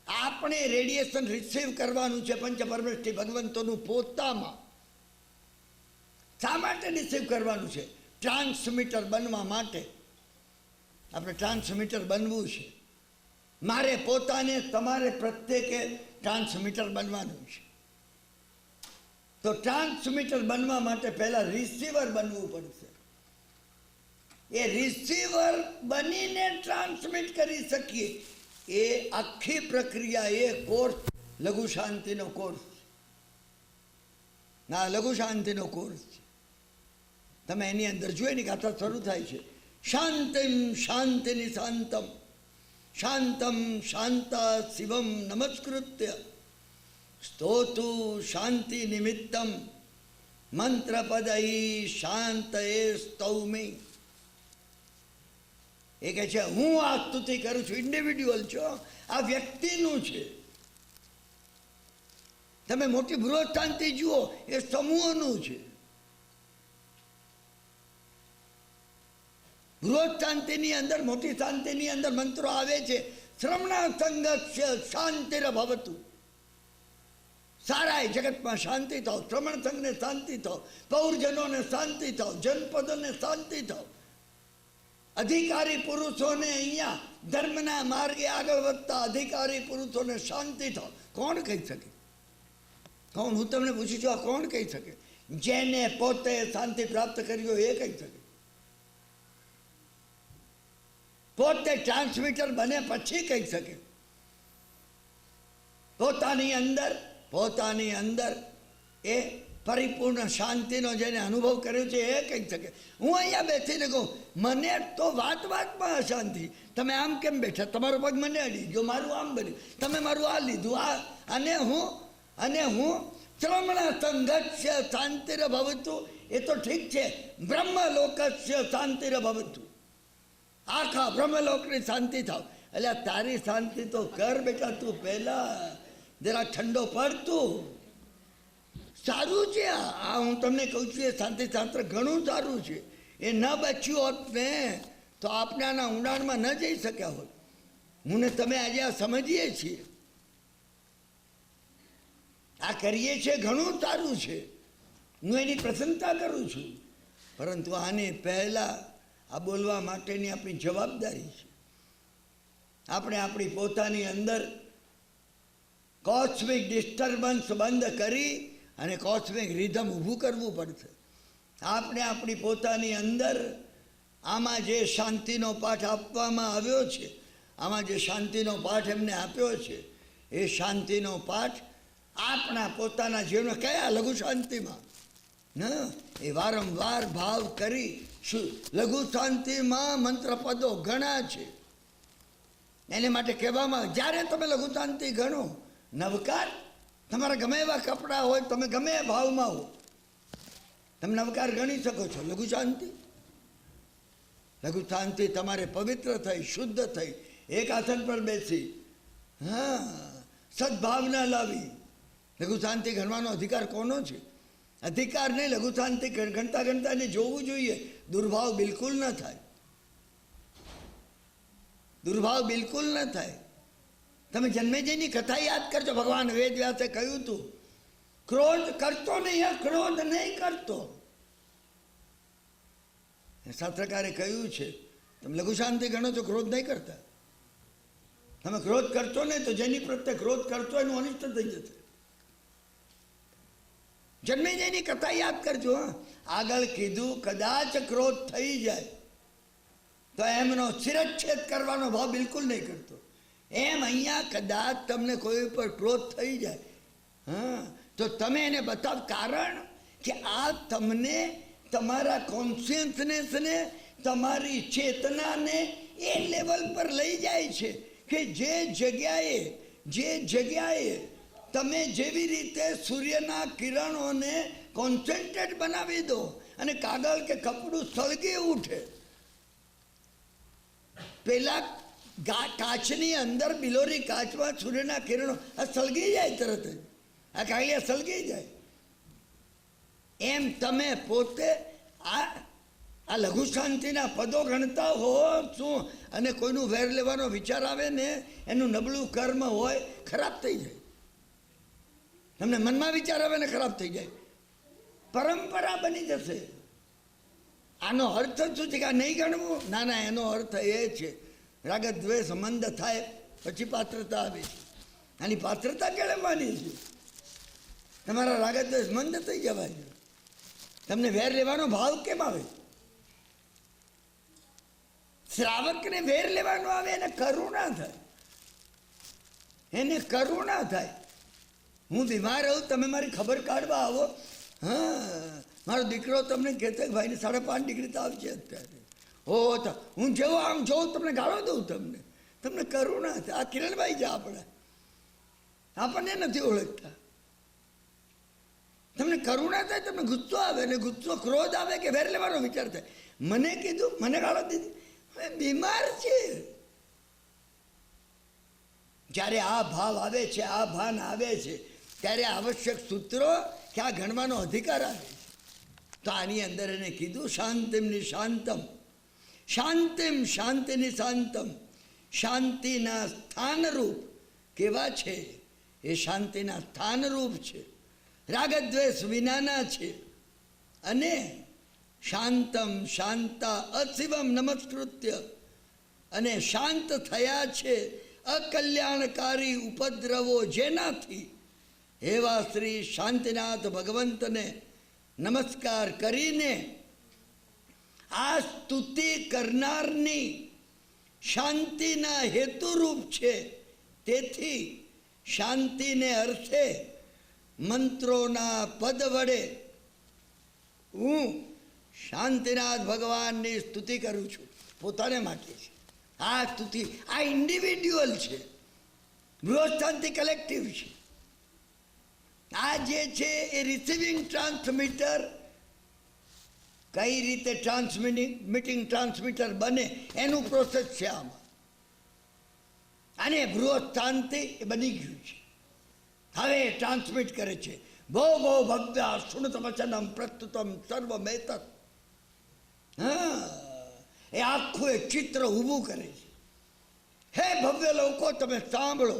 આપણે રેડિયેશન રિસીવ કરવાનું છે પંચ પરમેષ્ઠી ભગવંતોનું પોતામાં. શા માટે રિસીવ કરવાનું છે? ટ્રાન્સમીટર બનવા માટે. આપણે ટ્રાન્સમીટર બનવું છે. મારે પોતાને, તમારે પ્રત્યેકે ટ્રાન્સમીટર બનવાનું છે. તો ટ્રાન્સમીટર બનવા માટે પહેલા રિસીવર બનવું પડશે. એ રિસીવર બનીને ટ્રાન્સમિટ કરી શકીએ એ આખી પ્રક્રિયા, એ કોર્સ લઘુ શાંતિનો કોર્સ. ના, લઘુ શાંતિનો કોર્સ છે. તમે એની અંદર જોઈએ ને ગાથા શરૂ થાય છે, શાંતિમ શાંતિની શાંતમ શાંતમ શાંતા શિવમ નમસ્કૃત્ય સ્તોતુ શાંતિ નિમિત્તમ મંત્રપદૈ શાંતએ સ્તૌમી. એ કહે છે હું આ સ્તુતિ કરું છું. ઇન્ડિવિડ્યુઅલ છો, આ વ્યક્તિનું છે. તમે મોટી બૃહદ શાંતિ જુઓ, એ સમૂહનું છે. બૃહદ શાંતિની અંદર, મોટી શાંતિની અંદર મંત્રો આવે છે, શ્રમણા સંગસ્ય શાંતિર ભવતુ. સારા જગતમાં શાંતિ થાવ, શ્રમણ સંઘને શાંતિ થાવ, પૌરજનોને શાંતિ થાવ, જનપદોને શાંતિ થાવ. અધિકારી પુરુષોને અહીંયા ધર્મના માર્ગે આગળ વધતા અધિકારી પુરુષોને શાંતિ થાવ. કોણ કહી શકે? કોણ? હું તમને પૂછું છું, આ કોણ કહી શકે? જેને પોતે શાંતિ પ્રાપ્ત કરી હોય એ કહી શકે. પોતે ટ્રાન્સમીટર બને પછી કહી શકે. પોતાની અંદર એ પરિપૂર્ણ શાંતિનો જેને અનુભવ કર્યો છે એ કહી શકે. હું અહીંયા બેસીને કહું મને તો વાતમાં અશાંતિ, તમે આમ કેમ બેઠા, તમારો પગ મને અડી ગયો, મારું આમ બન્યું, તમે મારું આ લીધું, અને હું શ્રમણા સંઘર્ષ શાંતિર ભવતુ. એ તો ઠીક છે, બ્રહ્મલોકસ્ય શાંતિર ભવતુ. આખા બ્રહ્મલોકની શાંતિ થાવ. એટલે તારી શાંતિ તો કર બેટા, તું પહેલા જરા ઠંડો પડતું. સારું છે આ હું તમને કહું છું, એ શાંતિ શાસ્ત્ર ઘણું સારું છે. એ ન બચ્યું હોત ને તો આપણે આના ઊંડાણમાં ન જઈ શક્યા હોત. હું ને તમે આજે આ સમજીએ છીએ, આ કરીએ છીએ, ઘણું સારું છે. હું એની પ્રશંસા કરું છું. પરંતુ આને પહેલાં આ બોલવા માટેની આપણી જવાબદારી છે. આપણે આપણી પોતાની અંદર કોસ્મિક ડિસ્ટર્બન્સ બંધ કરી અને કોસ્મિક રિધમ ઊભું કરવું પડશે. આપણે આપણી પોતાની અંદર આમાં જે શાંતિનો પાઠ આપવામાં આવ્યો છે, આમાં જે શાંતિનો પાઠ એમને આપ્યો છે, એ શાંતિનો પાઠ આપણા પોતાના જીવનમાં કયા લઘુ શાંતિમાં એ વારંવાર ભાવ કરી. લઘુ શાંતિમાં મંત્રપદો ઘણા છે. એને માટે કહેવામાં, જ્યારે તમે લઘુ શાંતિ ગણો, નવકાર, તમારા ગમે એવા કપડાં હોય, તમે ગમે એ ભાવમાં હો, તમે નવકાર ગણી શકો છો. લઘુ શાંતિ તમારે પવિત્ર થઈ, શુદ્ધ થઈ, એક આસન પર બેસી સદભાવના લાવી. લઘુ શાંતિ ગણવાનો અધિકાર કોનો છે? અધિકાર નહીં. લઘુ શાંતિ ગણતા એને જોવું જોઈએ, દુર્ભાવ બિલકુલ ન થાય. દુર્ભાવ બિલકુલ ન થાય. તમે જન્મેજયની કથા યાદ કરજો. ભગવાન વેદ વ્યાસે કહ્યું હતું, ક્રોધ કરતો નહીં, ક્રોધ નહીં કરતો. શાસ્ત્રકારે કહ્યું છે, તમે લઘુ શાંતિ ગણો તો ક્રોધ નહીં કરતા. તમે ક્રોધ કરશો નહીં તો જેની પ્રત્યે ક્રોધ કરશો એનું અનિષ્ટ થઈ જશે. જન્મેજયની કથા યાદ કરજો. આગળ કીધું, કદાચ ક્રોધ થઈ જાય તો એમનો શિરચ્છેદ કરવાનો ભાવ બિલકુલ નહીં કરતો. એમ અહીંયા કદાચ તમને કોઈ પર ક્રોધ થઈ જાય, હા, તો તમે એને બતાવ. કારણ કે આ તમને તમારા કોન્શિયસનેસને, તમારી ચેતનાને એ લેવલ પર લઈ જાય છે કે જે જગ્યાએ તમે જેવી રીતે સૂર્યના કિરણોને કોન્સન્ટ્રેટ બનાવી દો અને કાગળ કે કપડું સળગી ઉઠે. પેલા કાચની અંદર, બિલોરી કાચમાં સૂર્યના કિરણો આ સળગી જાય, તરત જ આ કાગળિયા સળગી જાય. એમ તમે પોતે આ લઘુ શાંતિના પદો ગણતા હો શું, અને કોઈનું વેર લેવાનો વિચાર આવે ને, એનું નબળું કર્મ હોય, ખરાબ થઈ જાય. તમને મનમાં વિચાર આવે ને ખરાબ થઈ જાય, પરંપરા બની જશે. આનો અર્થ શું છે કે આ નહીં ગણવું? ના ના, એનો અર્થ એ છે રાગદ્વેષ મંદ થાય પછી પાત્રતા આવે છે. આની પાત્રતા કેળવવાની છે. તમારા રાગદ્વેષ મંદ થઈ જવાય. તમને વેર લેવાનો ભાવ કેમ આવે? શ્રાવકને વેર લેવાનો આવે, એને કરુણા થાય, એને કરુણા થાય. હું બીમાર હોઉં, તમે મારી ખબર કાઢવા આવો, હા, મારો દીકરો તમને કહેતો કે ભાઈને 5.5 ડિગ્રી તાવ છે અત્યારે, હો તો હું જેવો આમ જોઉં તમને ગાળો દઉં, તમને કરુણા થાય. આ કિરણભાઈ છે આપણા, આપણને નથી ઓળખતા. તમને કરુણા થાય, તમને ગુસ્સો આવે, ને ગુસ્સો ક્રોધ આવે કે વેર લેવાનો વિચાર થાય. મને કીધું, મને ગાળો દીધી, બીમાર છે. જ્યારે આ ભાવ આવે છે, આ ભાન આવે છે, ત્યારે આવશ્યક સૂત્રો કે આ ગણવાનો અધિકાર આવે છે. તો આની અંદર એને કીધું, શાંતિમની શાંતમ, શાંતિમ શાંતિની શાંતમ. શાંતિના સ્થાનરૂપ કેવા છે? એ શાંતિના સ્થાનરૂપ છે, રાગદ્વેષ વિનાના છે. અને શાંતમ શાંતા અશિવમ નમસ્કૃત્ય, અને શાંત થયા છે અકલ્યાણકારી ઉપદ્રવો જેનાથી, એવા શ્રી શાંતિનાથ ભગવંતને નમસ્કાર કરીને આ સ્તુતિ કરનારની શાંતિના હેતુરૂપ છે. તેથી શાંતિને અર્થે મંત્રોના પદ વડે હું શાંતિનાથ ભગવાનની સ્તુતિ કરું છું. પોતાને માટે છે આ સ્તુતિ. આ ઇન્ડિવિડ્યુઅલ છે, બૃહસ્શાંતિ કલેક્ટિવ છે. આ જે છે એ રિસીવિંગ ટ્રાન્સમીટર, કઈ રીતે ટ્રાન્સમિટિંગ ટ્રાન્સમીટર બને એનું પ્રોસેસ છે આમાં. અને બૃહસ્શાંતિ એ બની ગયું છે, હવે ટ્રાન્સમિટ કરે છે. બહુ ભવ્ય શુણત વચનમ પ્રસ્તુતમ સર્વમેતત. હા, એ આખું એક ચિત્ર ઊભું કરે છે. હે ભવ્ય લોકો, તમે સાંભળો,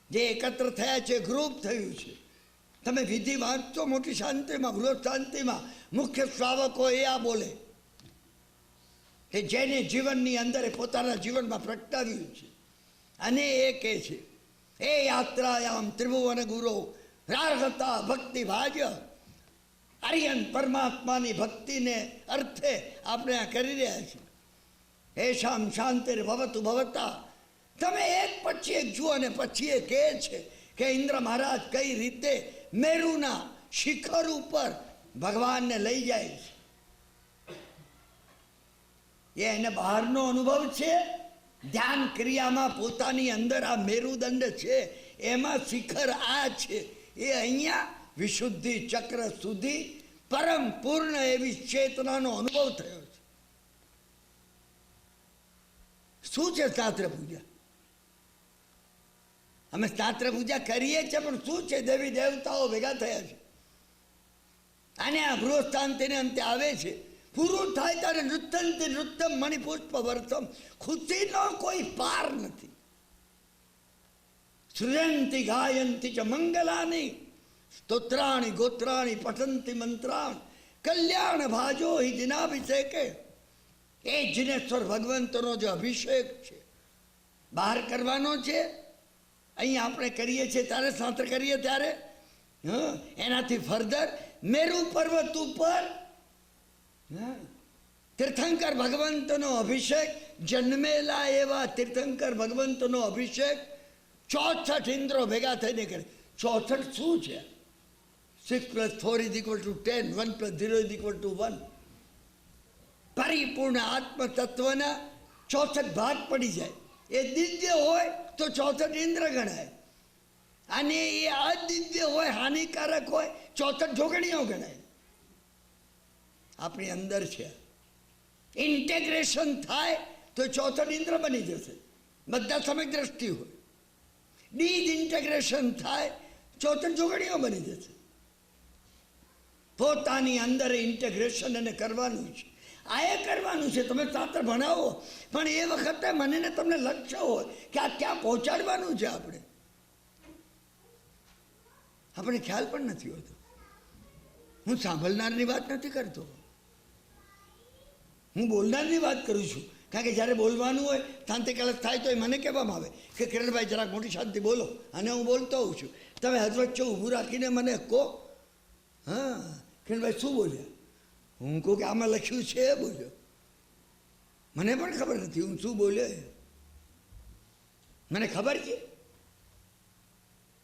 જે એકત્ર થયા છે, ગ્રુપ થયું છે. તમે વિધિ વાંચશો મોટી શાંતિમાં, બૃહદ શાંતિમાં, મુખ્ય શ્રાવકો એ આ બોલે કે જેને જીવનની અંદર પોતાના જીવનમાં પ્રગટાવ્યું છે. અને એ કહે છે, એ યાત્રાયામ ત્રિભુવન ગુરો રાગતા ભક્તિ ભાજ્ય. આર્યન પરમાત્માની ભક્તિને અર્થે આપણે આ કરી રહ્યા છીએ. એશામ શાંતિર ભવતુ ભવતા. તમે એક પછી એક જુઓ, અને પછી એ કહે છે કે ઇન્દ્ર મહારાજ કઈ રીતે મેરુના શિખર ઉપર ભગવાનને લઈ જાય છે. એ એને બહારનો અનુભવ છે. ધ્યાન ક્રિયામાં પોતાની અંદર આ મેરુદંડ છે, એમાં શિખર આ છે. એ અહીંયા વિશુદ્ધિ ચક્ર સુધી પરમ પૂર્ણ એવી ચેતનાનો અનુભવ થયો છે. શું છે શાસ્ત્ર પૂજા? અમે શાસ્ત્ર પૂજા કરીએ છીએ, પણ શું છે? દેવી દેવતાઓ ભેગા થયા છે અને આ બૃહસ્શાંતિને અંતે આવે છે. પૂરું થાય ત્યારે નૃત્યંતિ નૃત્યમ મણિપુષ્પ વર્તમ, ખુશીનો કોઈ પાર નથી. શ્રુયંતિ ગાયંતિ ચ મંગલાની સ્તોત્રાણી ગોત્રાણી પઠંતિ મંત્રાણ કલ્યાણ ભાજો હિ દિનાભિષેકે. એ જિનેશ્વર ભગવંતનો જે અભિષેક છે બહાર કરવાનો છે, અહીં આપણે કરીએ છીએ ત્યારે સાંત્ર કરીએ ત્યારે, એનાથી ફર્ધર મેરુ પર્વત ઉપર તીર્થંકર ભગવંતનો અભિષેક, જન્મેલા એવા તીર્થંકર ભગવંતનો અભિષેક 64 ઇન્દ્રો ભેગા થઈને કરે. 64 શું છે? 6 + 4 = 10, 1 + 0 = 1. પરિપૂર્ણ આત્મતત્વના 64 ભાગ પડી જાય. એ દિવ્ય હોય તો 64 ઇન્દ્ર ગણાય, અને એ અદિવ્ય હોય, હાનિકારક હોય, 64 જોગણીઓ ગણાય. આપણી અંદર છે. ઇન્ટેગ્રેશન થાય તો 64 ઇન્દ્ર બની જશે, બધા સમય દ્રષ્ટિ હોય. ડિસઇન્ટેગ્રેશન થાય 64 જોગણીઓ બની જશે. પોતાની અંદર ઇન્ટેગ્રેશન એને કરવાનું છે. આ એ કરવાનું છે. તમે શાસ્ત્ર ભણાવો પણ એ વખતે મને ને તમને લક્ષ્ય હોય કે આ ક્યાં પહોંચાડવાનું છે. આપણે ખ્યાલ પણ નથી હોતો. હું સાંભળનારની વાત નથી કરતો, હું બોલનારની વાત કરું છું. કારણ કે જ્યારે બોલવાનું હોય શાંતિ કલશ થાય તો એ મને કહેવામાં આવે કે કિરણભાઈ જરાક મોટી શાંતિ બોલો, અને હું બોલતો હોઉં છું. તમે હજવચ્ચે ઊભું રાખીને મને કહો, હા કિરણભાઈ શું બોલ્યા? હું કહું કે આમાં લખ્યું છે એ બોલ્યો. મને પણ ખબર નથી હું શું બોલ્યો. મને ખબર છે.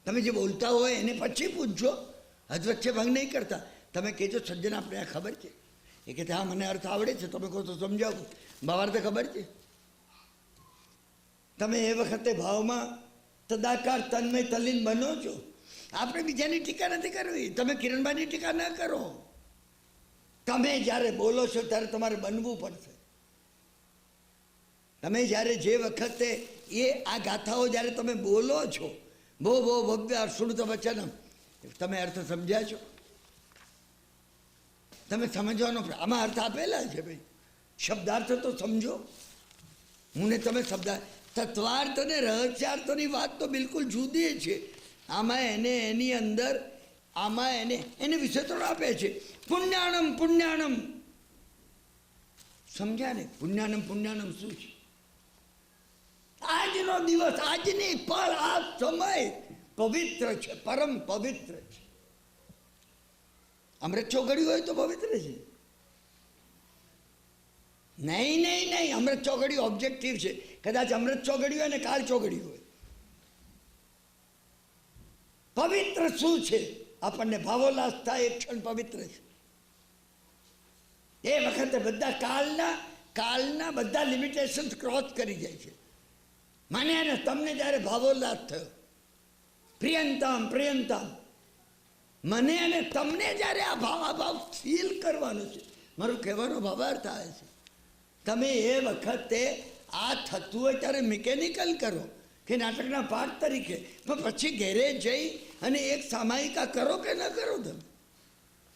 તમે જે બોલતા હોય એને પછી પૂછજો, હજવચ્ચે ભંગ નહીં કરતા. તમે કહેજો સજ્જન આપણે આ ખબર છે. એ કે હા મને અર્થ આવડે છે, તમે કહો તો સમજાવો. ભાવાર્થ ખબર છે. તમે એ વખતે ભાવમાં તદાકાર તન્મય તલ્લીન બનો છો. આપણે બીજાની ટીકા નથી કરવી. તમે કિરણભાઈની ટીકા ન કરો. તમે જ્યારે બોલો છો ત્યારે તમારે બનવું પડશે. તમે જ્યારે જે વખતે એ આ ગાથાઓ જ્યારે તમે બોલો છો, ભો ભો ભવ્ય શુણુત વચનમ, તમે અર્થ સમજ્યા છો? તમે સમજવાનો આમાં અર્થ આપેલા છે ભાઈ. શબ્દાર્થ તો સમજો. હું ને તમે તત્વાર્થ અને રહસ્યાર્થની વાત તો બિલકુલ જુદી છે. આમાં એને એની અંદર આમાં એને વિશેષણ આપે છે. પુણ્યાણમ પુણ્યાણમ, સમજ્યા ને? પુણ્યાણમ પુણ્યાણમ શું છે? આજનો દિવસ, આજની પળ, આ સમય પવિત્ર છે, પરમ પવિત્ર છે. અમૃત ચોગડ્યું હોય તો પવિત્ર છે. નહીં નહીં નહીં, અમૃત ચોગડ્યું ઓબ્જેક્ટિવ છે. કદાચ અમૃત ચોગડ્યું હોય ને કાળ ચોગડ્યું હોય. પવિત્ર શું છે? આપણને ભાવોલ્લાસ થાય એક ક્ષણ પવિત્ર છે. એ વખતે બધા કાળના બધા લિમિટેશન ક્રોસ કરી જાય છે. મને અને તમને જ્યારે ભાવોલ્લાસ થયો, પ્રિયંતામ પ્રિયંતામ, મને અને તમને જ્યારે આ ભાવ ફીલ કરવાનો છે, મારું કહેવાનો ભાવાર્થ આવે છે. તમે એ વખતે આ થતું હોય ત્યારે મિકેનિકલ કરો કે નાટકના પાઠ તરીકે, પણ પછી ઘેરે જઈ અને એક સામાયિકા કરો કે ન કરો તમે,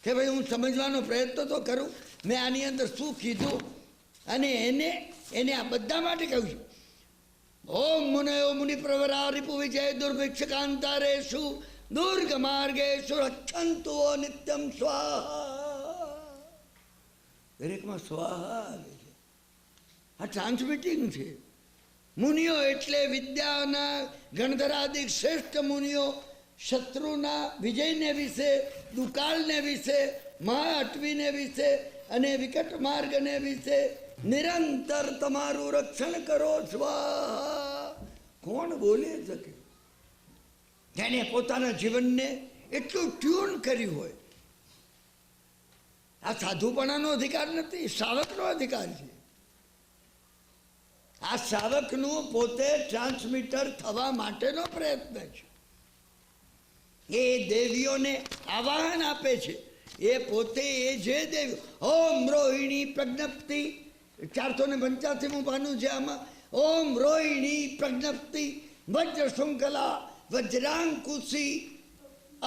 કે ભાઈ હું સમજવાનો પ્રયત્ન તો કરું મેં આની અંદર શું કીધું. અને એને આ બધા માટે કહ્યું છું. ઓમ મુનયો મુનિ પ્રવરા રિપુ વિજય દુર્ભિક્ષકાંતારેષુ દુર્ગ માર્ગેષુ રક્ષંતુ નિત્યમ સ્વાહા. દરેકમાં સ્વાહા આવે છે. આ ટ્રાન્સમિટિંગ છે. મુનિઓ એટલે વિદ્યાના ગણધરાદિક શ્રેષ્ઠ મુનિઓ શત્રુના વિજયને વિશે, દુકાળને વિશે, મહાઅટવીને વિશે અને વિકટ માર્ગને વિશે નિરંતર તમારું રક્ષણ કરો. સ્વાહા. કોણ બોલી શકે? જેને પોતાના જીવનને એટલું ટ્યુન કર્યું હોય. આ સાધુપણાનો અધિકાર નથી, શ્રાવકનો અધિકાર છે. આ શ્રાવકનું પોતે ટ્રાન્સમીટર થવા માટેનો પ્રયત્ન છે. એ દેવીઓને આવાહન આપે છે. એ પોતે એ જે દેવી, ઓમ રોહિણી પ્રજ્ઞપ્તિ, 485મું પાનું છે આમાં. ઓમ રોહિણી પ્રજ્ઞપ્તિ વજ્ર શૃંખલા વજ્રાંકુશી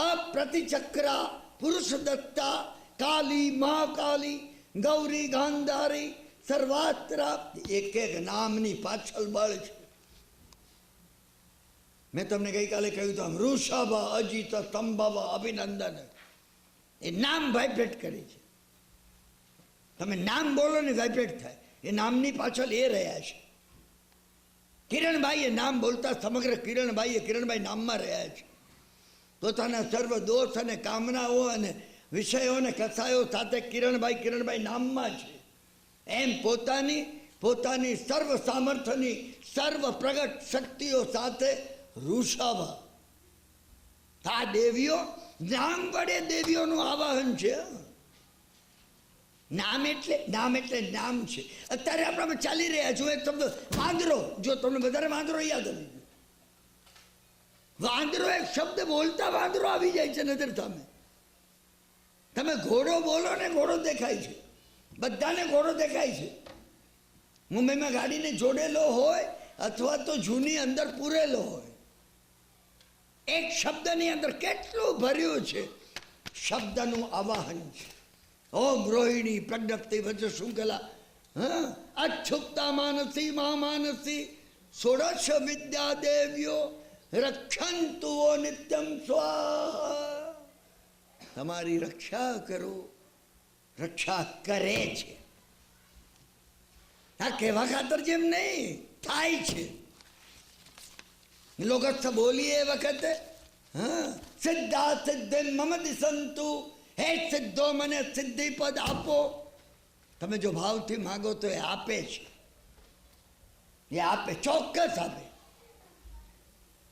અપ્રતિચક્રા પુરુષ દત્તા કાલી મહાકાલી ગૌરી ગાંધારી સર્વાત્ર, એક એક નામની પાછળ બળ છે. મેં તમને ગઈકાલે કહ્યું તો વૃષભ, અજિત, સંભવ, અભિનંદન, એ નામ વાઇબ્રેટ કરે છે. તમે નામ બોલો ને વાઇબ્રેટ થાય. એ નામની પાછળ એ રહ્યા છે. કિરણભાઈ એ નામ બોલતા સમગ્ર કિરણભાઈ નામમાં રહ્યા છે. પોતાના સર્વ દોષ અને કામનાઓ અને વિષયોને કસાયો સાથે કિરણભાઈ નામમાં છે. એમ પોતાની સર્વ સામર્થ્યની સર્વ પ્રગટ શક્તિઓ સાથે વૃષભ. આ દેવીઓ, નામ વડે દેવીઓનું આવાહન છે. નામ એટલે નામ છે. અત્યારે આપણામાં ચાલી રહ્યા છો એક શબ્દ વાંદરો. જો તમને વધારે વાંદરો યાદ આવી ગયો, વાંદરો એક શબ્દ બોલતા વાંદરો આવી જાય છે નજર સામે. તમે ઘોડો બોલો ને ઘોડો દેખાય છે, બધાને ઘોડો દેખાય છે. મુંબઈમાં ગાડીને જોડેલો હોય અથવા તો જૂની અંદર પૂરેલો હોય, એક શબ્દની અંદર કેટલું ભર્યું છે. શબ્દનું આવાહન છે. ઓમ રોહિણી પ્રજ્ઞપ્તિ વજ્ર શૃંખલા, અચ્છુપ્તા માનસી મહામાનસી ષોડશ વિદ્યા દેવ્યો રક્ષંતુ નિત્યમ સ્વાહા. તમારી રક્ષા કરો, રક્ષા કરે છે. આ કહેવા ખાતર જેમ નહીં, થાય છે. લોગસ્થ બોલીએ એ વખતે સિદ્ધા સિદ્ધિ મમ દિશંતુ, હે સિદ્ધો મને સિદ્ધિ પદ આપો. તમે જો ભાવથી માગો તો એ આપે છે. એ આપે, ચોક્કસ આપે.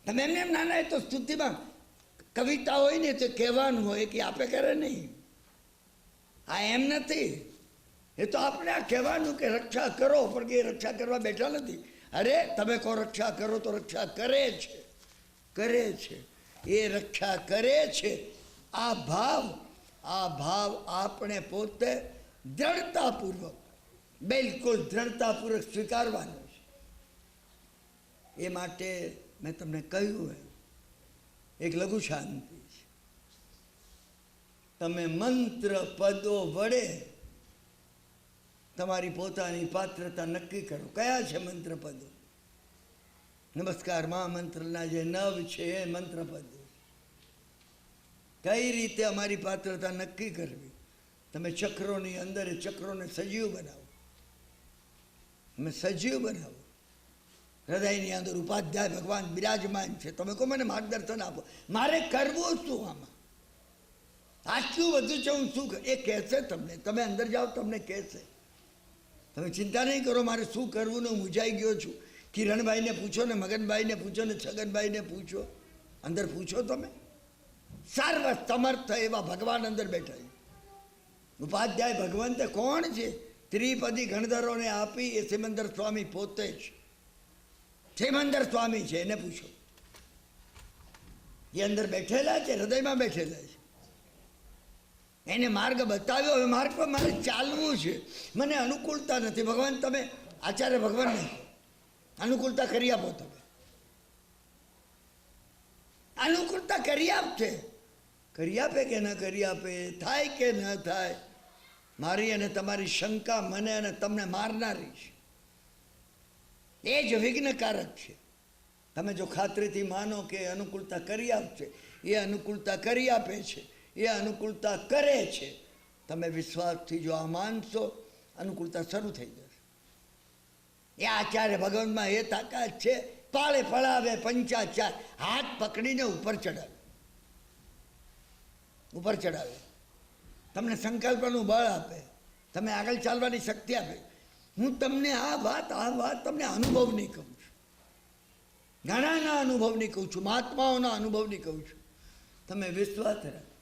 તમે એમને એમ નાના તો સ્તુતિમાં કવિતા હોય ને તો કહેવાનું હોય કે આપે કરે નહીં. આ એમ નથી. એ તો આપણે આ કહેવાનું કે રક્ષા કરો, પણ કે રક્ષા કરવા બેઠા નથી. અરે તમે કહો રક્ષા કરો તો રક્ષા કરે છે. એ રક્ષા કરે છે. આ ભાવ આપણે પોતે દ્રઢતાપૂર્વક, બિલકુલ દ્રઢતાપૂર્વક સ્વીકારવાનો છે. એ માટે મેં તમને કહ્યું એક લઘુ શાંતિ છે. તમે મંત્ર પદો વડે તમારી પોતાની પાત્રતા નક્કી કરો. કયા છે મંત્ર પદો? નમસ્કાર મહામંત્રના જે નવ છે એ મંત્ર પદો. કઈ રીતે અમારી પાત્રતા નક્કી કરવી? તમે ચક્રોની અંદર ચક્રોને સજીવ બનાવો. તમે સજીવ બનાવો. હૃદયની અંદર ઉપાધ્યાય ભગવાન બિરાજમાન છે. તમે કહો મને માર્ગદર્શન આપો, મારે કરવું શું આમાં? આટલું બધું છે, હું શું? એ કહેશે તમને. તમે અંદર જાઓ, તમને કહેશે. તમે ચિંતા નહીં કરો મારે શું કરવું ને. હું મૂંઝાઈ ગયો છું. કિરણભાઈને પૂછો ને, મગનભાઈને પૂછો ને, છગનભાઈને પૂછો. અંદર પૂછો તમે. સર્વ સમર્થ એવા ભગવાન અંદર બેઠા છે. ઉપાધ્યાય ભગવંત કોણ છે? ત્રિપદી ગણધરોને આપી એ સિમંદર સ્વામી પોતે જ. સિમંદર સ્વામી છે, એને પૂછો. એ અંદર બેઠેલા છે, હૃદયમાં બેઠેલા છે. એને માર્ગ બતાવ્યો. હવે માર્ગ પર મારે ચાલવું છે. મને અનુકૂળતા નથી. ભગવાન તમે આચાર્ય ભગવાનને અનુકૂળતા કરી આપો. તમે અનુકૂળતા કરી આપશે. કરી આપે કે ન કરી આપે, થાય કે ન થાય, મારી અને તમારી શંકા મને અને તમને મારનારી છે. એ જ વિઘ્નકારક છે. તમે જો ખાતરીથી માનો કે અનુકૂળતા કરી આપશે, એ અનુકૂળતા કરી આપે છે, એ અનુકૂળતા કરે છે. તમે વિશ્વાસથી જો આ માનશો, અનુકૂળતા શરૂ થઈ જશે. એ આચાર્ય ભગવાનમાં એ તાકાત છે. પાળે પડાવે, પંચાચાર, હાથ પકડીને ઉપર ચડાવે. તમને સંકલ્પનું બળ આપે, તમે આગળ ચાલવાની શક્તિ આપે. હું તમને આ વાત તમને અનુભવની કહું છું. ઘણાના અનુભવની કહું છું, મહાત્માઓના અનુભવની કહું છું. તમે વિશ્વાસ રાખો.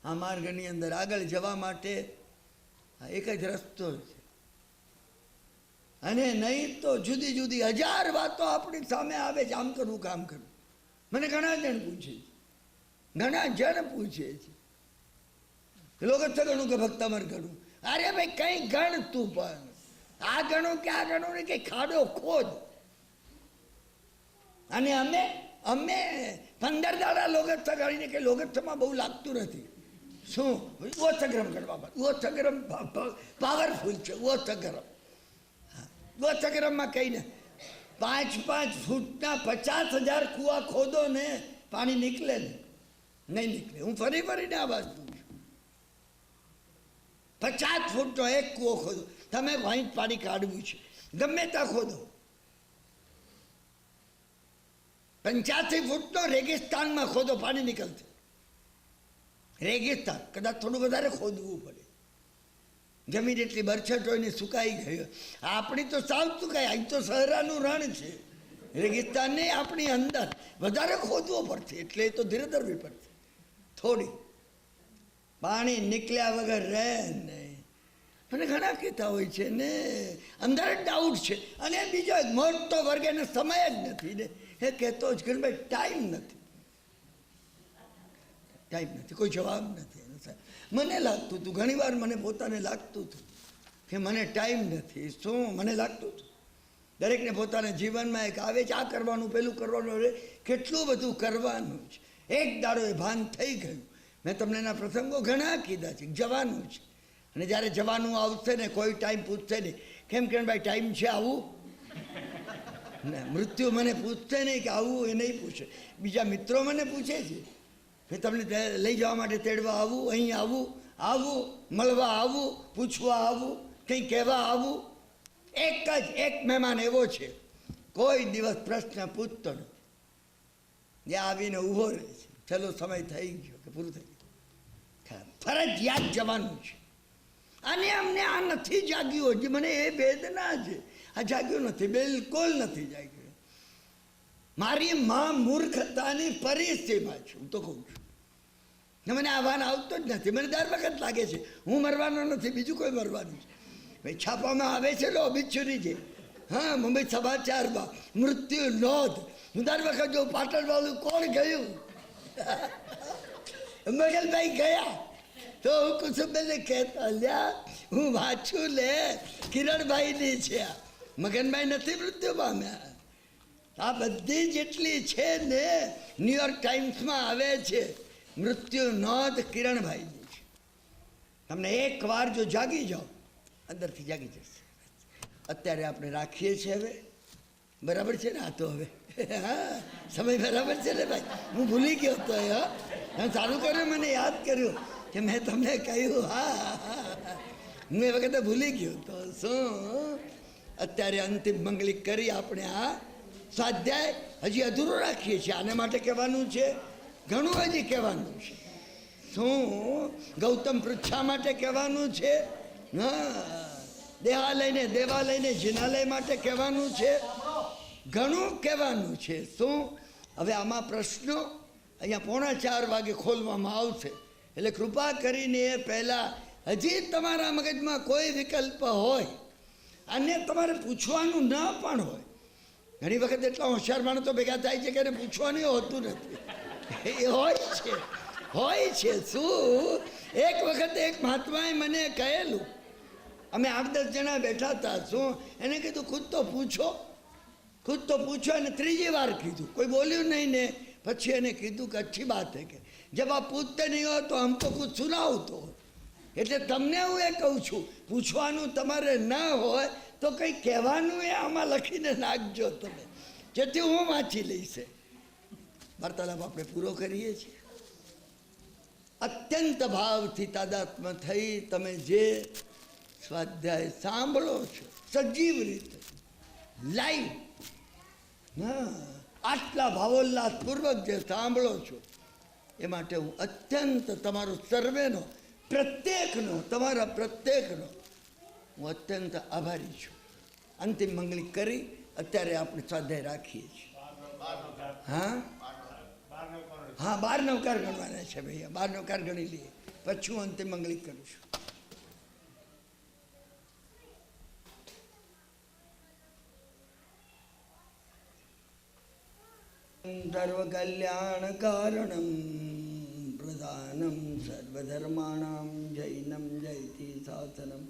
આ માર્ગની અંદર આગળ જવા માટે એક જ રસ્તો છે. અને નહીં તો જુદી જુદી 1000 વાતો આપણી સામે આવે છે. આમ કરવું, કામ કરવું. મને ઘણા જણ પૂછે છે. લોકો તો ગણું કે ભક્તમર ગણું. અરે ભાઈ કઈ ગણ તું, પણ આ ગણું કે આ ગણું ને કે ખાડો ખોદ. અને અમે 15 દાડા લોગસ્થ ગણીને કે લોગસ્થમાં બહુ લાગતું નથી. શું ઓથગ્રમ ગણવા માટે ઓથગ્રમ પાવરફુલ છે. ઓથગ્રમ ઓથગ્રમમાં કહીને 5-5 ફૂટના 50,000 કૂવા ખોદો ને પાણી નીકળે ને નહીં નીકળે. હું ફરી ફરીને આ વાત પૂછું. 50 ફૂટનો એક કૂવો ખોદો, તમે વાંઈ પાણી કાઢવું છે ગમે ત્યાં ખોદો. 85 ફૂટનો રેગિસ્તાનમાં ખોદો પાણી નીકળશે. રેગિસ્તાન કદાચ થોડું વધારે ખોદવું પડે. જમીન એટલી બરછટ હોય ને સુકાઈ ગઈ. આપણી તો સાવ સુકાય. અહીં તો સહરાનું રણ છે. રેગિસ્તાન નહીં, આપણી અંદર વધારે ખોદવો પડશે. એટલે એ તો ધીરે ધરવી પડશે થોડી. પાણી નીકળ્યા વગર રહે નહીં. મને ઘણા કહેતા હોય છે ને અંદર જ ડાઉટ છે. અને બીજો એક મોટો વર્ગ એને સમય જ નથી ને એ કહેતો જ કે ભાઈ ટાઈમ નથી, ટાઈમ નથી, કોઈ જવાબ નથી. મને લાગતું હતું ઘણી વાર, મને પોતાને લાગતું હતું કે મને ટાઈમ નથી. શું મને લાગતું હતું? દરેકને પોતાના જીવનમાં એક આવે છે આ કરવાનું પેલું કરવાનું, કેટલું બધું કરવાનું છે. એક દાડો એ ભાન થઈ ગયું. મેં તમને એના પ્રસંગો ઘણા કીધા છે. જવાનું છે અને જ્યારે જવાનું આવશે ને કોઈ ટાઈમ પૂછશે નહીં. કેમ કે ભાઈ ટાઈમ છે આવું ને. મૃત્યુ મને પૂછશે નહીં કે આવું, એ નહીં પૂછે. બીજા મિત્રો મને પૂછે છે કે તમને લઈ જવા માટે તેડવા આવું, અહીં આવું, આવું મળવા આવું, પૂછવા આવું, કંઈ કહેવા આવું. એક મહેમાન એવો છે કોઈ દિવસ પ્રશ્ન પૂછતો નથી. જે આવીને ઊભો રહે છે, ચલો સમય થઈ ગયો કે પૂરું થઈ ગયું. ફરજિયાત જવાનું છે. અને અમને આ નથી જાગ્યું હજી. મને એ વેદના છે. આ જાગ્યું નથી, બિલકુલ નથી જાગ્યું. મારી માં મૂર્ખતાની પરિસ્થિતિમાં છું, હું તો કહું છું. મને આ ભાન આવતો જ નથી. મને દર વખત લાગે છે હું મરવાનો નથી, બીજું કોઈ મરવાનું છે. ભાઈ છાપામાં આવે છે લો બિચ્છુરી છે. હા, મુંબઈ સમાચારમાં મૃત્યુ નોંધ. હું દર વખત જો પાટણવાળું કોણ ગયું, મગલભાઈ ગયા તો હું કુસુમબેનને કહેતા લ્યા હું વાંચું લે કિરણભાઈની છે. મગનભાઈ નથી મૃત્યુ પામ્યા. આ બધી જેટલી છે ને ન્યુયોર્ક ટાઈમ્સમાં આવે છે મૃત્યુ નોંધ કિરણભાઈની છે. તમને એક વાર જો જાગી જાઓ અંદરથી જાગી જશે. અત્યારે આપણે રાખીએ છીએ હવે, બરાબર છે ને? આ તો હવે હા સમય બરાબર છે ને ભાઈ? હું ભૂલી ગયો હતો. હા સારું કર્યું મને યાદ કર્યું કે મેં તમને કહ્યું. હા હું એ વખતે ભૂલી ગયો તો. શું અત્યારે અંતિમ મંગલિક કરી આપણે આ સ્વાધ્યાય હજી અધૂરો રાખીએ છીએ. આને માટે કહેવાનું છે ઘણું, હજી કહેવાનું છે. શું ગૌતમ પૃચ્છા માટે કહેવાનું છે, હા દેહાલયને દેવાલયને જિનાલય માટે કહેવાનું છે, ઘણું કહેવાનું છે. શું હવે આમાં પ્રશ્નો અહીંયા 3:45 વાગે ખોલવામાં આવશે. એટલે કૃપા કરીને એ પહેલાં હજી તમારા મગજમાં કોઈ વિકલ્પ હોય અને તમારે પૂછવાનું ન પણ હોય. ઘણી વખત એટલા હોશિયાર માણસો ભેગા થાય છે કે એને પૂછવાનું હોતું નથી. એ હોય છે. શું એક વખત એક મહાત્માએ મને કહેલું, અમે 8-10 જણા બેઠા હતા. શું એને કીધું ખુદ તો પૂછો. અને 3જી વાર કીધું, કોઈ બોલ્યું નહીં ને પછી એને કીધું કે અચ્છી બાત હે કે જબ આપ પૂછતે નહીં હો તો હમકો કુછ સુનાવતો. એટલે તમને હું એ કહું છું પૂછવાનું તમારે ના હોય તો કંઈ કહેવાનું એ આમાં લખીને નાખજો તમે, જેથી હું વાંચી લઈશ. વાર્તાલાપ આપણે પૂરો કરીએ છીએ. અત્યંત ભાવથી તાદાત્મ થઈ તમે જે સ્વાધ્યાય સાંભળો છો સજીવ રીતે લાઈવ, હા આટલા ભાવોલ્લાસપૂર્વક જે સાંભળો છો એ માટે હું અત્યંત તમારો સર્વેનો પ્રત્યેકનો, તમારા પ્રત્યેકનો હું અત્યંત આભારી છું. અંતિમ મંગલિક કરી અત્યારે આપણે સ્વાધ્યાય રાખીએ છીએ. હા 12 નવકાર ગણવાના છે ભૈયા. 12 નવકાર ગણી લઈએ પછી હું અંતિમ મંગલિક કરું છું. સર્વ કલ્યાણ કારણમ પ્રધાનમ સર્વધર્માણામ જૈનમ જયતિ શાસનમ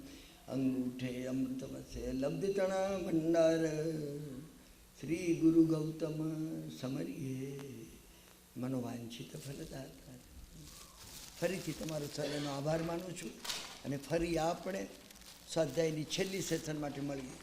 અંગૂઠે અમૃતમસ્ય લબ્ધતણા ભંડાર શ્રી ગુરુ ગૌતમ સમરીએ મનોવાંછિત ફલદાતા. ફરીથી તમારો સર્વેનો આભાર માનું છું અને ફરી આપણે સ્વાધ્યાયની છેલ્લી સેશન માટે મળીએ.